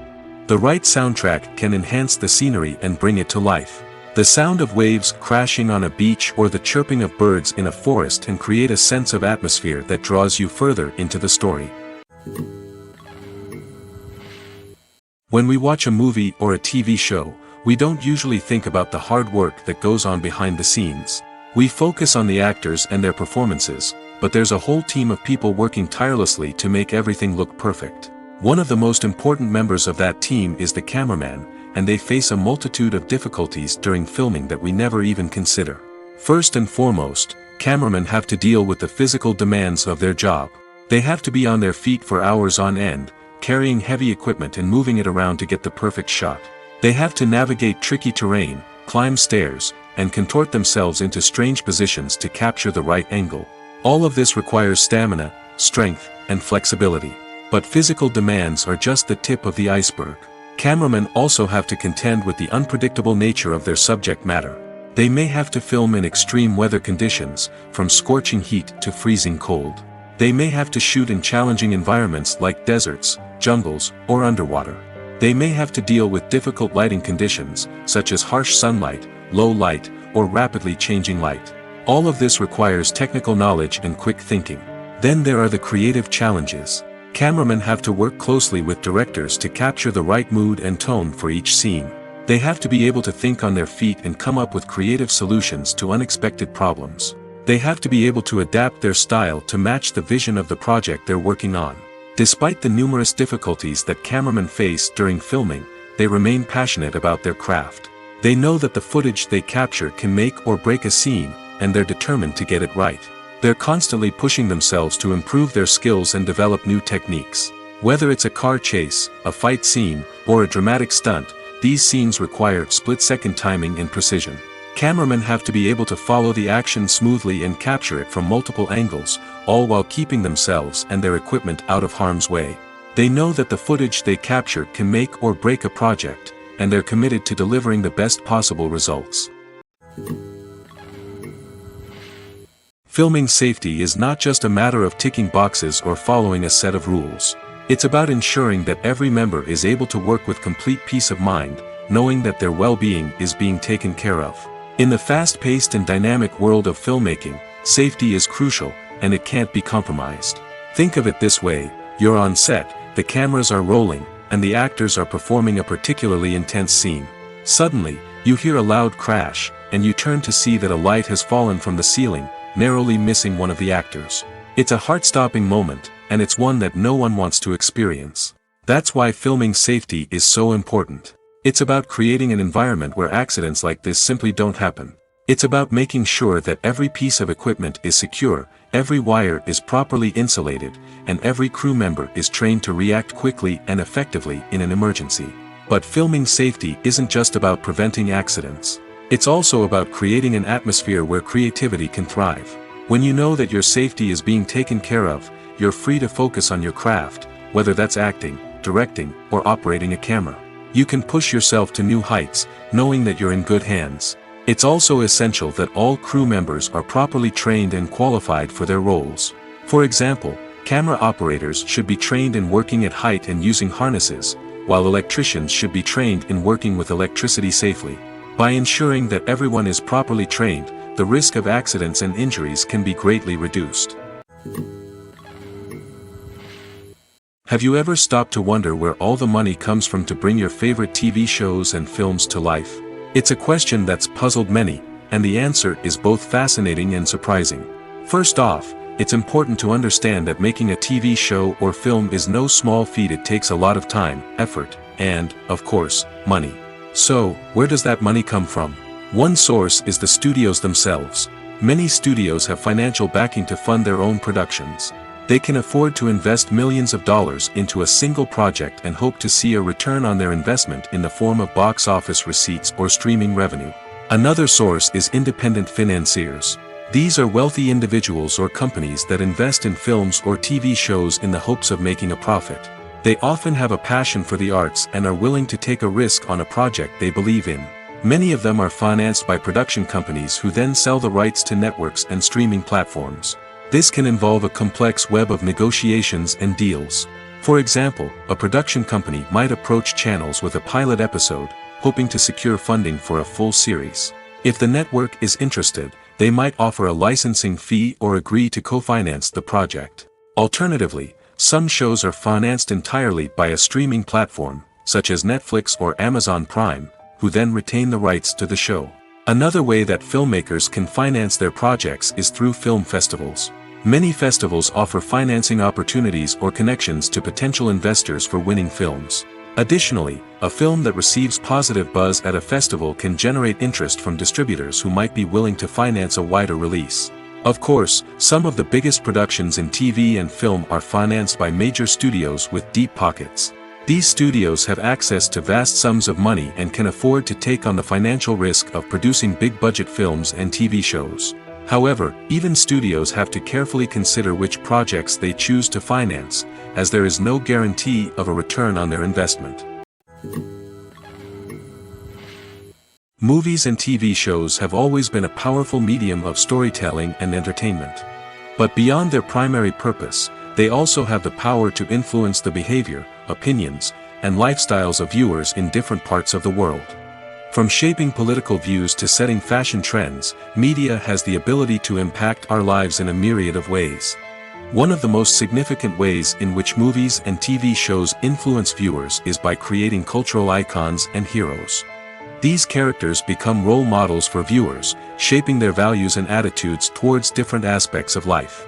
The right soundtrack can enhance the scenery and bring it to life. The sound of waves crashing on a beach or the chirping of birds in a forest can create a sense of atmosphere that draws you further into the story. When we watch a movie or a TV show, we don't usually think about the hard work that goes on behind the scenes. We focus on the actors and their performances, but there's a whole team of people working tirelessly to make everything look perfect. One of the most important members of that team is the cameraman, and they face a multitude of difficulties during filming that we never even consider. First and foremost, cameramen have to deal with the physical demands of their job. They have to be on their feet for hours on end, carrying heavy equipment and moving it around to get the perfect shot. They have to navigate tricky terrain, climb stairs, and contort themselves into strange positions to capture the right angle. All of this requires stamina, strength, and flexibility. But physical demands are just the tip of the iceberg. Cameramen also have to contend with the unpredictable nature of their subject matter. They may have to film in extreme weather conditions, from scorching heat to freezing cold. They may have to shoot in challenging environments like deserts, jungles, or underwater. They may have to deal with difficult lighting conditions, such as harsh sunlight, low light, or rapidly changing light. All of this requires technical knowledge and quick thinking. Then there are the creative challenges. Cameramen have to work closely with directors to capture the right mood and tone for each scene. They have to be able to think on their feet and come up with creative solutions to unexpected problems. They have to be able to adapt their style to match the vision of the project they're working on. Despite the numerous difficulties that cameramen face during filming, they remain passionate about their craft. They know that the footage they capture can make or break a scene, and they're determined to get it right. They're constantly pushing themselves to improve their skills and develop new techniques. Whether it's a car chase, a fight scene, or a dramatic stunt, these scenes require split-second timing and precision. Cameramen have to be able to follow the action smoothly and capture it from multiple angles, all while keeping themselves and their equipment out of harm's way. They know that the footage they capture can make or break a project, and they're committed to delivering the best possible results. Filming safety is not just a matter of ticking boxes or following a set of rules. It's about ensuring that every member is able to work with complete peace of mind, knowing that their well-being is being taken care of. In the fast-paced and dynamic world of filmmaking, safety is crucial, and it can't be compromised. Think of it this way: you're on set, the cameras are rolling, and the actors are performing a particularly intense scene. Suddenly, you hear a loud crash, and you turn to see that a light has fallen from the ceiling, narrowly missing one of the actors. It's a heart-stopping moment, and it's one that no one wants to experience. That's why filming safety is so important. It's about creating an environment where accidents like this simply don't happen. It's about making sure that every piece of equipment is secure, every wire is properly insulated, and every crew member is trained to react quickly and effectively in an emergency. But filming safety isn't just about preventing accidents. It's also about creating an atmosphere where creativity can thrive. When you know that your safety is being taken care of, you're free to focus on your craft, whether that's acting, directing, or operating a camera. You can push yourself to new heights, knowing that you're in good hands. It's also essential that all crew members are properly trained and qualified for their roles. For example, camera operators should be trained in working at height and using harnesses, while electricians should be trained in working with electricity safely. By ensuring that everyone is properly trained, the risk of accidents and injuries can be greatly reduced. Have you ever stopped to wonder where all the money comes from to bring your favorite TV shows and films to life? It's a question that's puzzled many, and the answer is both fascinating and surprising. First off, It's important to understand that making a TV show or film is no small feat. It takes a lot of time, effort, and, of course, money. So, where does that money come from? One source is the studios themselves. Many studios have financial backing to fund their own productions. They can afford to invest millions of dollars into a single project and hope to see a return on their investment in the form of box office receipts or streaming revenue. Another source is independent financiers. These are wealthy individuals or companies that invest in films or TV shows in the hopes of making a profit. They often have a passion for the arts and are willing to take a risk on a project they believe in. Many of them are financed by production companies who then sell the rights to networks and streaming platforms. This can involve a complex web of negotiations and deals. For example, a production company might approach channels with a pilot episode, hoping to secure funding for a full series. If the network is interested, they might offer a licensing fee or agree to co-finance the project. Alternatively, some shows are financed entirely by a streaming platform, such as Netflix or Amazon Prime, who then retain the rights to the show. Another way that filmmakers can finance their projects is through film festivals. Many festivals offer financing opportunities or connections to potential investors for winning films. Additionally, a film that receives positive buzz at a festival can generate interest from distributors who might be willing to finance a wider release. Of course, some of the biggest productions in TV and film are financed by major studios with deep pockets. These studios have access to vast sums of money and can afford to take on the financial risk of producing big-budget films and TV shows. However, even studios have to carefully consider which projects they choose to finance, as there is no guarantee of a return on their investment. Movies and TV shows have always been a powerful medium of storytelling and entertainment. But beyond their primary purpose, they also have the power to influence the behavior, opinions, and lifestyles of viewers in different parts of the world. From shaping political views to setting fashion trends, media has the ability to impact our lives in a myriad of ways. One of the most significant ways in which movies and TV shows influence viewers is by creating cultural icons and heroes. These characters become role models for viewers, shaping their values and attitudes towards different aspects of life.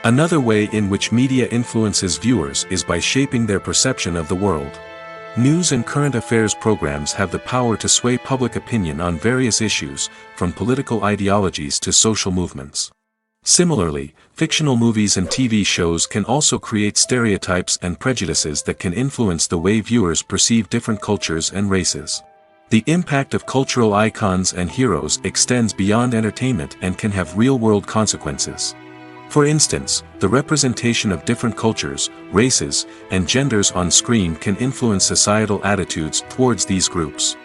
Another way in which media influences viewers is by shaping their perception of the world. News and current affairs programs have the power to sway public opinion on various issues, from political ideologies to social movements. Similarly, fictional movies and TV shows can also create stereotypes and prejudices that can influence the way viewers perceive different cultures and races. The impact of cultural icons and heroes extends beyond entertainment and can have real-world consequences. For instance, the representation of different cultures, races, and genders on screen can influence societal attitudes towards these groups.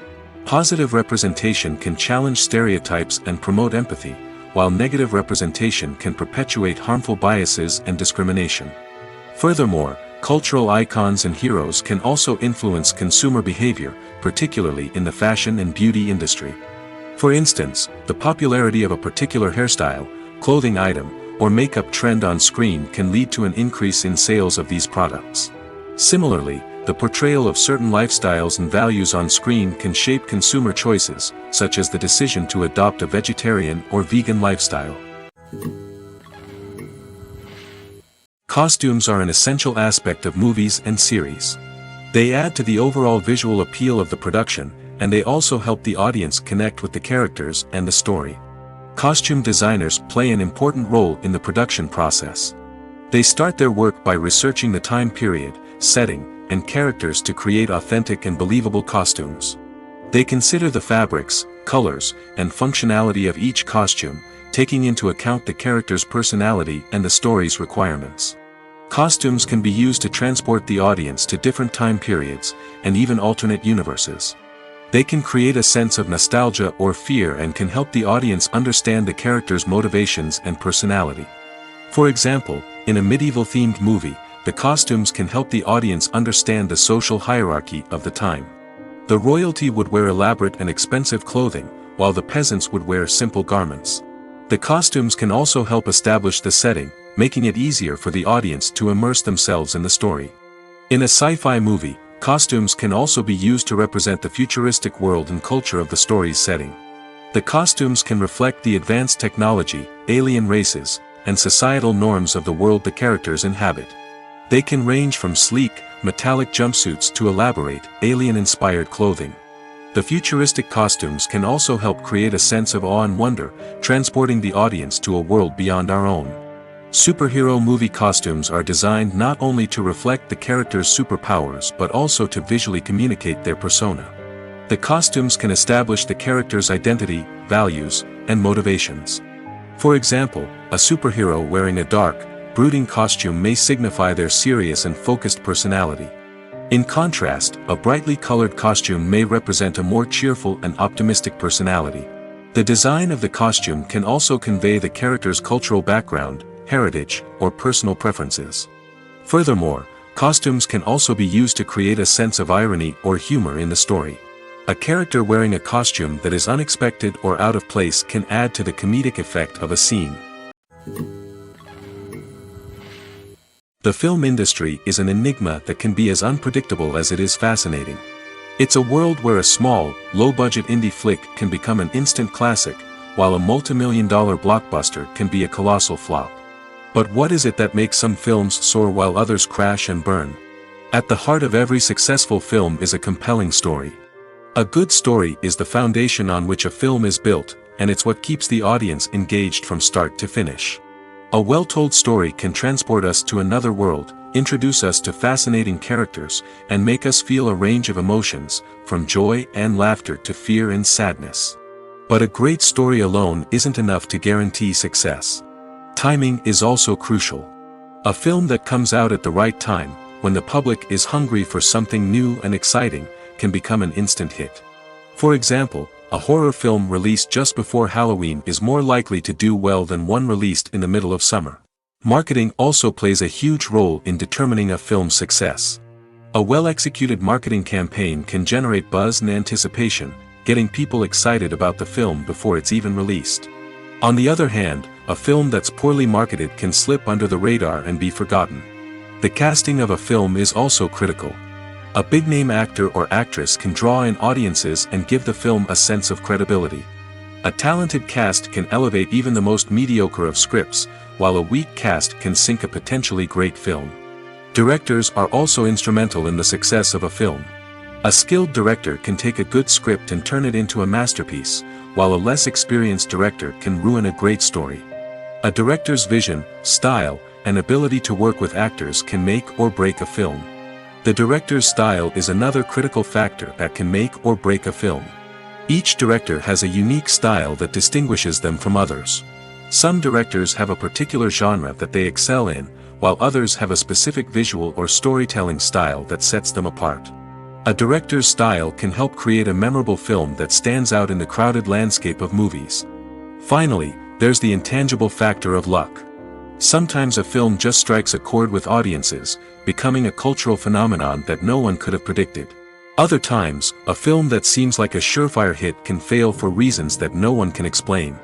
Positive representation can challenge stereotypes and promote empathy, while negative representation can perpetuate harmful biases and discrimination. Furthermore, cultural icons and heroes can also influence consumer behavior, particularly in the fashion and beauty industry. For instance, the popularity of a particular hairstyle, clothing item, or makeup trend on screen can lead to an increase in sales of these products. Similarly, the portrayal of certain lifestyles and values on screen can shape consumer choices, such as the decision to adopt a vegetarian or vegan lifestyle. Costumes are an essential aspect of movies and series. They add to the overall visual appeal of the production, and they also help the audience connect with the characters and the story. Costume designers play an important role in the production process. They start their work by researching the time period, setting, and characters to create authentic and believable costumes. They consider the fabrics, colors, and functionality of each costume, taking into account the character's personality and the story's requirements. Costumes can be used to transport the audience to different time periods, and even alternate universes. They can create a sense of nostalgia or fear and can help the audience understand the character's motivations and personality. For example, in a medieval-themed movie, the costumes can help the audience understand the social hierarchy of the time. The royalty would wear elaborate and expensive clothing, while the peasants would wear simple garments. The costumes can also help establish the setting, making it easier for the audience to immerse themselves in the story. In a sci-fi movie, costumes can also be used to represent the futuristic world and culture of the story's setting. The costumes can reflect the advanced technology, alien races, and societal norms of the world the characters inhabit. They can range from sleek, metallic jumpsuits to elaborate, alien-inspired clothing. The futuristic costumes can also help create a sense of awe and wonder, transporting the audience to a world beyond our own. Superhero movie costumes are designed not only to reflect the character's superpowers but also to visually communicate their persona. The costumes can establish the character's identity, values, and motivations. For example, a superhero wearing a dark, brooding costume may signify their serious and focused personality. In contrast, a brightly colored costume may represent a more cheerful and optimistic personality. The design of the costume can also convey the character's cultural background, heritage, or personal preferences. Furthermore, costumes can also be used to create a sense of irony or humor in the story. A character wearing a costume that is unexpected or out of place can add to the comedic effect of a scene. The film industry is an enigma that can be as unpredictable as it is fascinating. It's a world where a small, low-budget indie flick can become an instant classic, while a multi-million-dollar blockbuster can be a colossal flop. But what is it that makes some films soar while others crash and burn? At the heart of every successful film is a compelling story. A good story is the foundation on which a film is built, and it's what keeps the audience engaged from start to finish. A well-told story can transport us to another world, introduce us to fascinating characters, and make us feel a range of emotions, from joy and laughter to fear and sadness. But a great story alone isn't enough to guarantee success. Timing is also crucial. A film that comes out at the right time, when the public is hungry for something new and exciting, can become an instant hit. For example, a horror film released just before Halloween is more likely to do well than one released in the middle of summer. Marketing also plays a huge role in determining a film's success. A well-executed marketing campaign can generate buzz and anticipation, getting people excited about the film before it's even released. On the other hand, a film that's poorly marketed can slip under the radar and be forgotten. The casting of a film is also critical. A big-name actor or actress can draw in audiences and give the film a sense of credibility. A talented cast can elevate even the most mediocre of scripts, while a weak cast can sink a potentially great film. Directors are also instrumental in the success of a film. A skilled director can take a good script and turn it into a masterpiece, while a less experienced director can ruin a great story. A director's vision, style, and ability to work with actors can make or break a film. The director's style is another critical factor that can make or break a film. Each director has a unique style that distinguishes them from others. Some directors have a particular genre that they excel in, while others have a specific visual or storytelling style that sets them apart. A director's style can help create a memorable film that stands out in the crowded landscape of movies. Finally, there's the intangible factor of luck. Sometimes a film just strikes a chord with audiences, becoming a cultural phenomenon that no one could have predicted. Other times, a film that seems like a surefire hit can fail for reasons that no one can explain.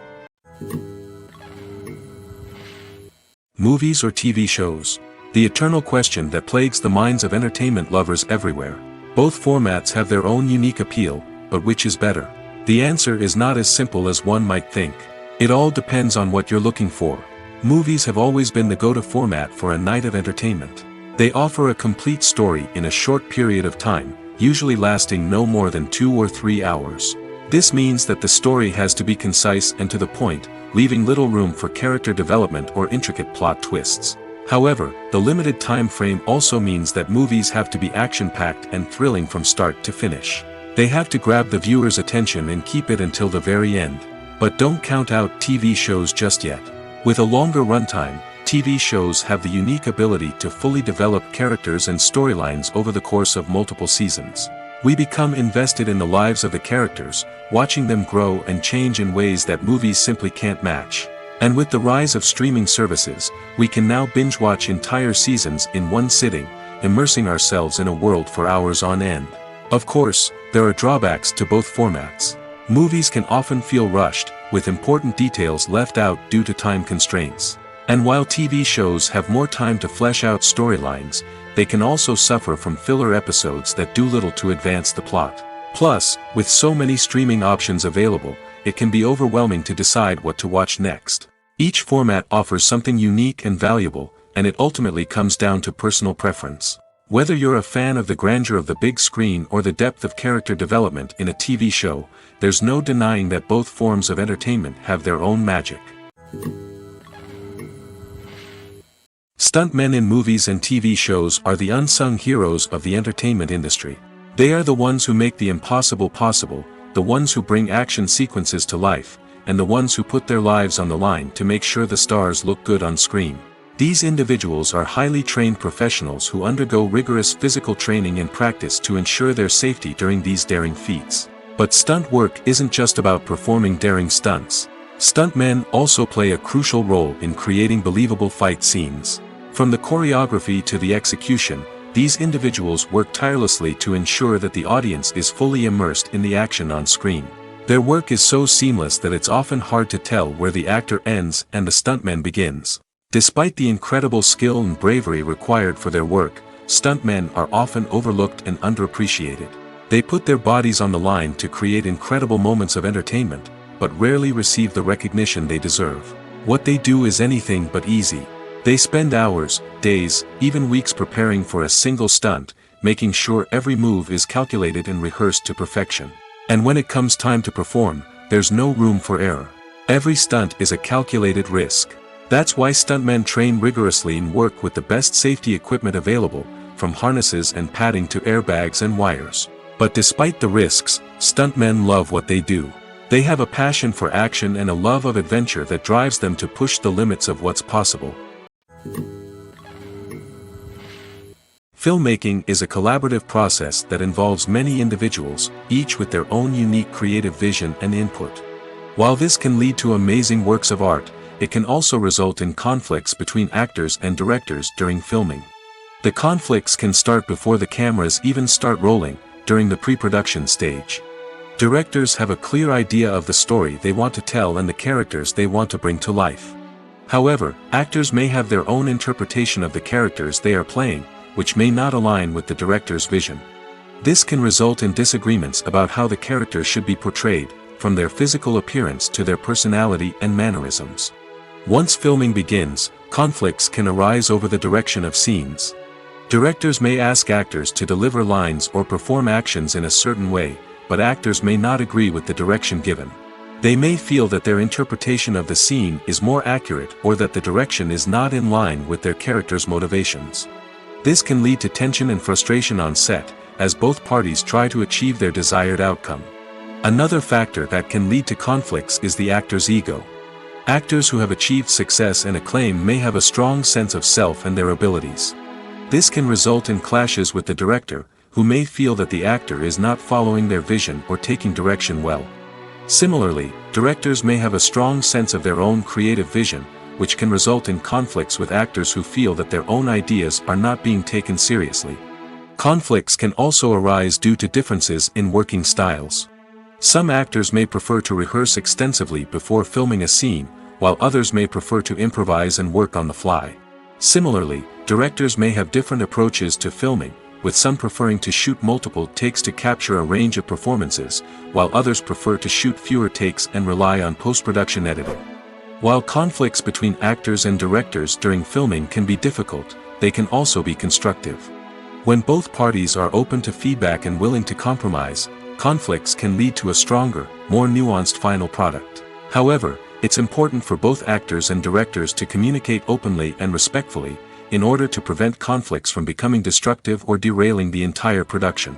Movies or TV shows? The eternal question that plagues the minds of entertainment lovers everywhere. Both formats have their own unique appeal, but which is better? The answer is not as simple as one might think. It all depends on what you're looking for. Movies have always been the go-to format for a night of entertainment. They offer a complete story in a short period of time, usually lasting no more than 2 or 3 hours. This means that the story has to be concise and to the point, leaving little room for character development or intricate plot twists. However, the limited time frame also means that movies have to be action-packed and thrilling from start to finish. They have to grab the viewer's attention and keep it until the very end. But don't count out TV shows just yet. With a longer runtime, TV shows have the unique ability to fully develop characters and storylines over the course of multiple seasons. We become invested in the lives of the characters, watching them grow and change in ways that movies simply can't match. And with the rise of streaming services, we can now binge-watch entire seasons in one sitting, immersing ourselves in a world for hours on end. Of course, there are drawbacks to both formats. Movies can often feel rushed, with important details left out due to time constraints. And while TV shows have more time to flesh out storylines, they can also suffer from filler episodes that do little to advance the plot. Plus, with so many streaming options available, it can be overwhelming to decide what to watch next. Each format offers something unique and valuable, and it ultimately comes down to personal preference. Whether you're a fan of the grandeur of the big screen or the depth of character development in a TV show, there's no denying that both forms of entertainment have their own magic. Stuntmen in movies and TV shows are the unsung heroes of the entertainment industry. They are the ones who make the impossible possible, the ones who bring action sequences to life, and the ones who put their lives on the line to make sure the stars look good on screen. These individuals are highly trained professionals who undergo rigorous physical training and practice to ensure their safety during these daring feats. But stunt work isn't just about performing daring stunts. Stuntmen also play a crucial role in creating believable fight scenes. From the choreography to the execution, these individuals work tirelessly to ensure that the audience is fully immersed in the action on screen. Their work is so seamless that it's often hard to tell where the actor ends and the stuntman begins. Despite the incredible skill and bravery required for their work, stuntmen are often overlooked and underappreciated. They put their bodies on the line to create incredible moments of entertainment, but rarely receive the recognition they deserve. What they do is anything but easy. They spend hours, days, even weeks preparing for a single stunt, making sure every move is calculated and rehearsed to perfection. And when it comes time to perform, there's no room for error. Every stunt is a calculated risk. That's why stuntmen train rigorously and work with the best safety equipment available, from harnesses and padding to airbags and wires. But despite the risks, stuntmen love what they do. They have a passion for action and a love of adventure that drives them to push the limits of what's possible. Filmmaking is a collaborative process that involves many individuals, each with their own unique creative vision and input. While this can lead to amazing works of art, it can also result in conflicts between actors and directors during filming. The conflicts can start before the cameras even start rolling, during the pre-production stage. Directors have a clear idea of the story they want to tell and the characters they want to bring to life. However, actors may have their own interpretation of the characters they are playing, which may not align with the director's vision. This can result in disagreements about how the characters should be portrayed, from their physical appearance to their personality and mannerisms. Once filming begins, conflicts can arise over the direction of scenes. Directors may ask actors to deliver lines or perform actions in a certain way, but actors may not agree with the direction given. They may feel that their interpretation of the scene is more accurate or that the direction is not in line with their character's motivations. This can lead to tension and frustration on set, as both parties try to achieve their desired outcome. Another factor that can lead to conflicts is the actor's ego. Actors who have achieved success and acclaim may have a strong sense of self and their abilities. This can result in clashes with the director, who may feel that the actor is not following their vision or taking direction well. Similarly, directors may have a strong sense of their own creative vision, which can result in conflicts with actors who feel that their own ideas are not being taken seriously. Conflicts can also arise due to differences in working styles. Some actors may prefer to rehearse extensively before filming a scene, while others may prefer to improvise and work on the fly. Similarly, directors may have different approaches to filming, with some preferring to shoot multiple takes to capture a range of performances, while others prefer to shoot fewer takes and rely on post-production editing. While conflicts between actors and directors during filming can be difficult, they can also be constructive. When both parties are open to feedback and willing to compromise, conflicts can lead to a stronger, more nuanced final product. However, it's important for both actors and directors to communicate openly and respectfully, in order to prevent conflicts from becoming destructive or derailing the entire production.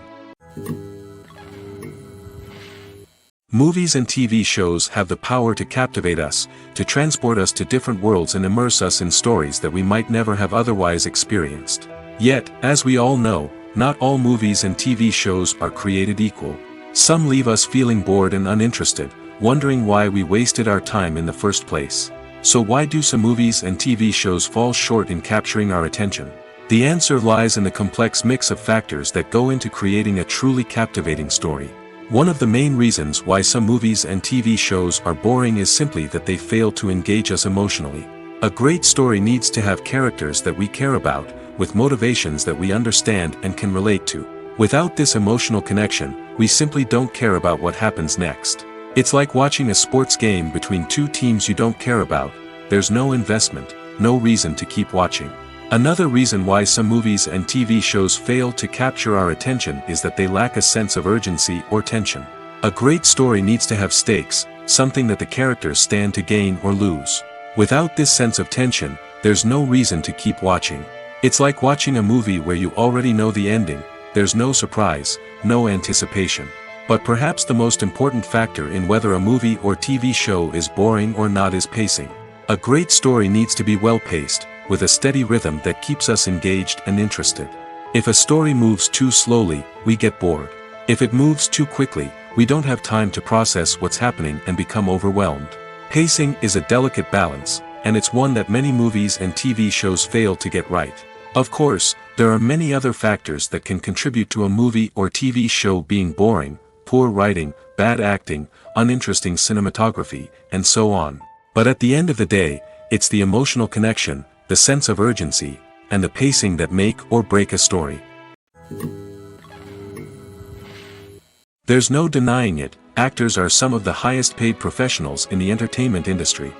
Movies and TV shows have the power to captivate us, to transport us to different worlds and immerse us in stories that we might never have otherwise experienced. Yet, as we all know, not all movies and TV shows are created equal. Some leave us feeling bored and uninterested, wondering why we wasted our time in the first place. So why do some movies and TV shows fall short in capturing our attention? The answer lies in the complex mix of factors that go into creating a truly captivating story. One of the main reasons why some movies and TV shows are boring is simply that they fail to engage us emotionally. A great story needs to have characters that we care about, with motivations that we understand and can relate to. Without this emotional connection, we simply don't care about what happens next. It's like watching a sports game between two teams you don't care about, there's no investment, no reason to keep watching. Another reason why some movies and TV shows fail to capture our attention is that they lack a sense of urgency or tension. A great story needs to have stakes, something that the characters stand to gain or lose. Without this sense of tension, there's no reason to keep watching. It's like watching a movie where you already know the ending, there's no surprise, no anticipation. But perhaps the most important factor in whether a movie or TV show is boring or not is pacing. A great story needs to be well-paced, with a steady rhythm that keeps us engaged and interested. If a story moves too slowly, we get bored. If it moves too quickly, we don't have time to process what's happening and become overwhelmed. Pacing is a delicate balance, and it's one that many movies and TV shows fail to get right. Of course, there are many other factors that can contribute to a movie or TV show being boring: poor writing, bad acting, uninteresting cinematography, and so on. But at the end of the day, it's the emotional connection, the sense of urgency, and the pacing that make or break a story. There's no denying it, actors are some of the highest paid professionals in the entertainment industry.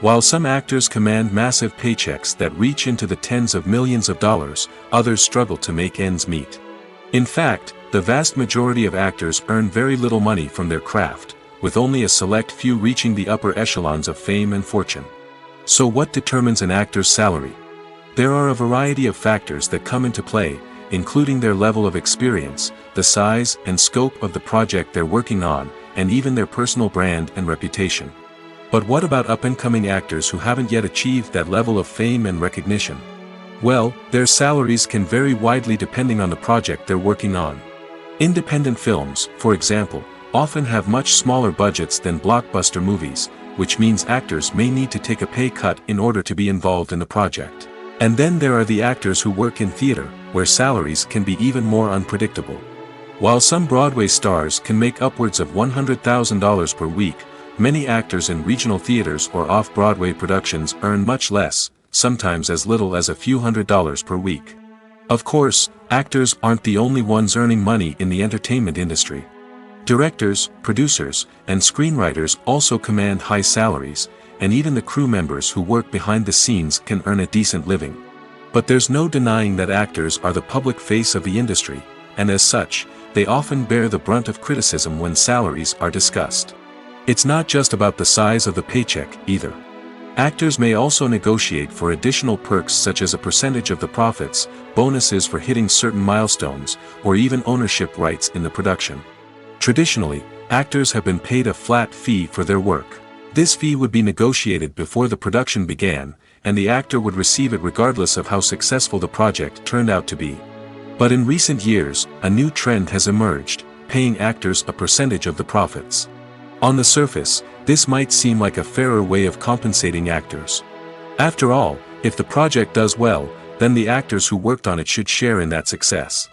While some actors command massive paychecks that reach into the tens of millions of dollars, others struggle to make ends meet. In fact, the vast majority of actors earn very little money from their craft, with only a select few reaching the upper echelons of fame and fortune. So what determines an actor's salary? There are a variety of factors that come into play, including their level of experience, the size and scope of the project they're working on, and even their personal brand and reputation. But what about up-and-coming actors who haven't yet achieved that level of fame and recognition? Well, their salaries can vary widely depending on the project they're working on. Independent films, for example, often have much smaller budgets than blockbuster movies, which means actors may need to take a pay cut in order to be involved in the project. And then there are the actors who work in theater, where salaries can be even more unpredictable. While some Broadway stars can make upwards of $100,000 per week, many actors in regional theaters or off-Broadway productions earn much less, sometimes as little as a few $100s per week. Of course, actors aren't the only ones earning money in the entertainment industry. Directors, producers, and screenwriters also command high salaries, and even the crew members who work behind the scenes can earn a decent living. But there's no denying that actors are the public face of the industry, and as such, they often bear the brunt of criticism when salaries are discussed. It's not just about the size of the paycheck, either. Actors may also negotiate for additional perks such as a percentage of the profits, bonuses for hitting certain milestones, or even ownership rights in the production. Traditionally, actors have been paid a flat fee for their work. This fee would be negotiated before the production began, and the actor would receive it regardless of how successful the project turned out to be. But in recent years, a new trend has emerged, paying actors a percentage of the profits. On the surface, this might seem like a fairer way of compensating actors. After all, if the project does well, then the actors who worked on it should share in that success.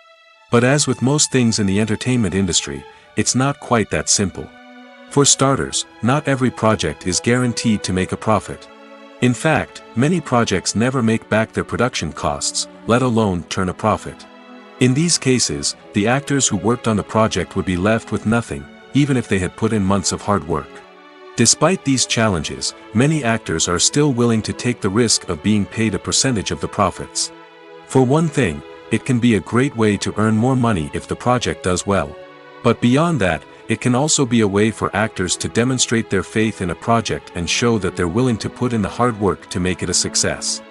But as with most things in the entertainment industry, it's not quite that simple. For starters, not every project is guaranteed to make a profit. In fact, many projects never make back their production costs, let alone turn a profit. In these cases, the actors who worked on the project would be left with nothing, even if they had put in months of hard work. Despite these challenges, many actors are still willing to take the risk of being paid a percentage of the profits. For one thing, it can be a great way to earn more money if the project does well. But beyond that, it can also be a way for actors to demonstrate their faith in a project and show that they're willing to put in the hard work to make it a success.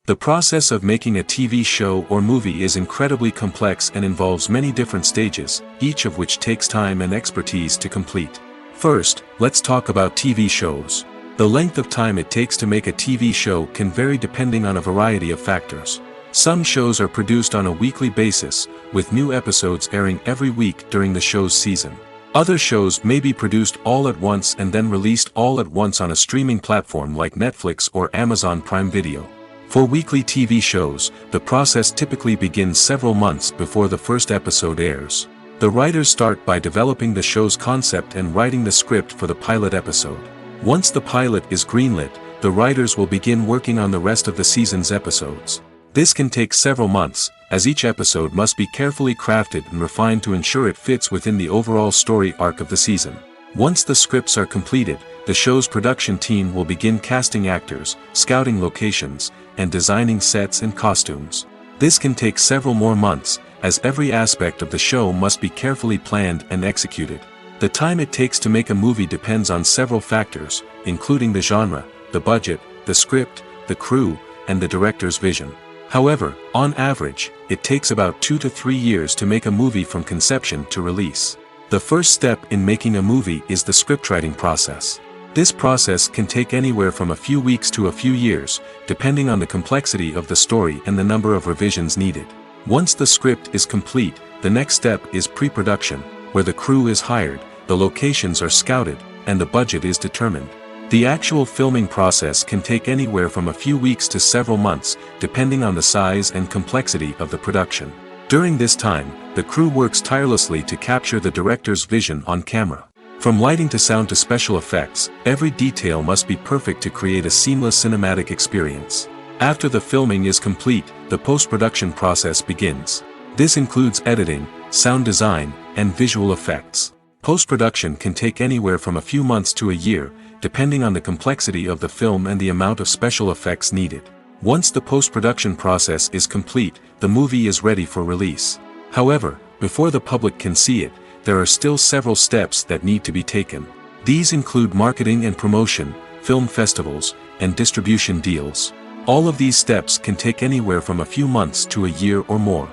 The process of making a TV show or movie is incredibly complex and involves many different stages, each of which takes time and expertise to complete. First, let's talk about TV shows. The length of time it takes to make a TV show can vary depending on a variety of factors. Some shows are produced on a weekly basis, with new episodes airing every week during the show's season. Other shows may be produced all at once and then released all at once on a streaming platform like Netflix or Amazon Prime Video. For weekly TV shows, the process typically begins several months before the first episode airs. The writers start by developing the show's concept and writing the script for the pilot episode. Once the pilot is greenlit, the writers will begin working on the rest of the season's episodes. This can take several months, as each episode must be carefully crafted and refined to ensure it fits within the overall story arc of the season. Once the scripts are completed, the show's production team will begin casting actors, scouting locations, and designing sets and costumes. This can take several more months, as every aspect of the show must be carefully planned and executed. The time it takes to make a movie depends on several factors, including the genre, the budget, the script, the crew, and the director's vision. However, on average, it takes about 2 to 3 years to make a movie from conception to release. The first step in making a movie is the scriptwriting process. This process can take anywhere from a few weeks to a few years, depending on the complexity of the story and the number of revisions needed. Once the script is complete, the next step is pre-production, where the crew is hired, the locations are scouted, and the budget is determined. The actual filming process can take anywhere from a few weeks to several months, depending on the size and complexity of the production. During this time, the crew works tirelessly to capture the director's vision on camera. From lighting to sound to special effects, every detail must be perfect to create a seamless cinematic experience. After the filming is complete, the post-production process begins. This includes editing, sound design, and visual effects. Post-production can take anywhere from a few months to a year, depending on the complexity of the film and the amount of special effects needed. Once the post-production process is complete, the movie is ready for release. However, before the public can see it, there are still several steps that need to be taken. These include marketing and promotion, film festivals, and distribution deals. All of these steps can take anywhere from a few months to a year or more.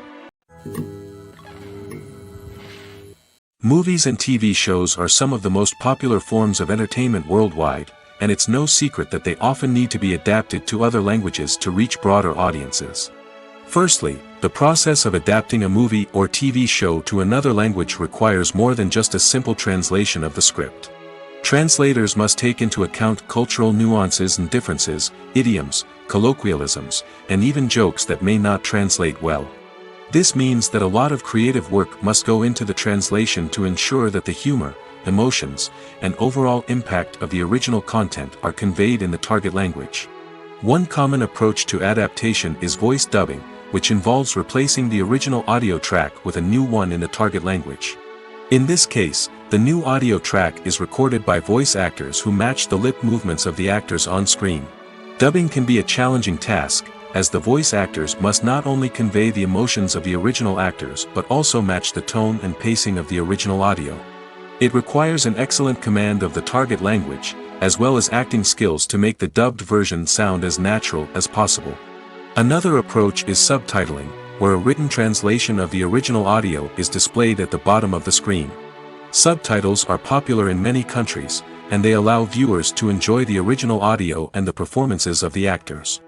Movies and TV shows are some of the most popular forms of entertainment worldwide, and it's no secret that they often need to be adapted to other languages to reach broader audiences. Firstly, the process of adapting a movie or TV show to another language requires more than just a simple translation of the script. Translators must take into account cultural nuances and differences, idioms, colloquialisms, and even jokes that may not translate well. This means that a lot of creative work must go into the translation to ensure that the humor, emotions, and overall impact of the original content are conveyed in the target language. One common approach to adaptation is voice dubbing, which involves replacing the original audio track with a new one in the target language. In this case, the new audio track is recorded by voice actors who match the lip movements of the actors on screen. Dubbing can be a challenging task, as the voice actors must not only convey the emotions of the original actors but also match the tone and pacing of the original audio. It requires an excellent command of the target language, as well as acting skills to make the dubbed version sound as natural as possible. Another approach is subtitling, where a written translation of the original audio is displayed at the bottom of the screen. Subtitles are popular in many countries, and they allow viewers to enjoy the original audio and the performances of the actors.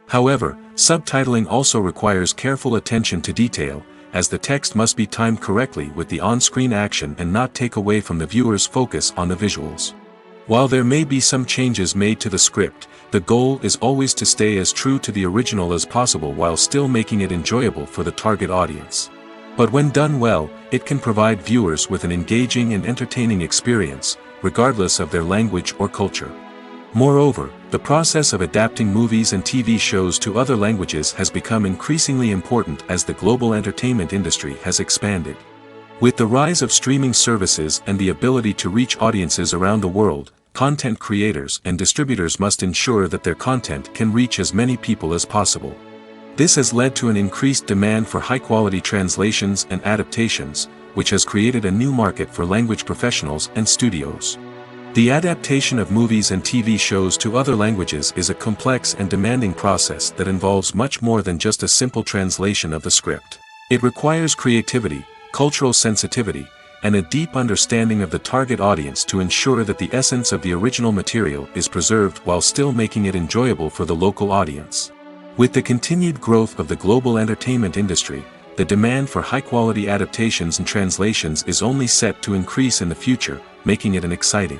However, subtitling also requires careful attention to detail, as the text must be timed correctly with the on-screen action and not take away from the viewer's focus on the visuals. While there may be some changes made to the script, the goal is always to stay as true to the original as possible while still making it enjoyable for the target audience. But when done well, it can provide viewers with an engaging and entertaining experience, regardless of their language or culture. Moreover, the process of adapting movies and TV shows to other languages has become increasingly important as the global entertainment industry has expanded. With the rise of streaming services and the ability to reach audiences around the world, content creators and distributors must ensure that their content can reach as many people as possible. This has led to an increased demand for high-quality translations and adaptations, which has created a new market for language professionals and studios. The adaptation of movies and TV shows to other languages is a complex and demanding process that involves much more than just a simple translation of the script. It requires creativity, cultural sensitivity, and a deep understanding of the target audience to ensure that the essence of the original material is preserved while still making it enjoyable for the local audience. With the continued growth of the global entertainment industry, the demand for high-quality adaptations and translations is only set to increase in the future, making it an exciting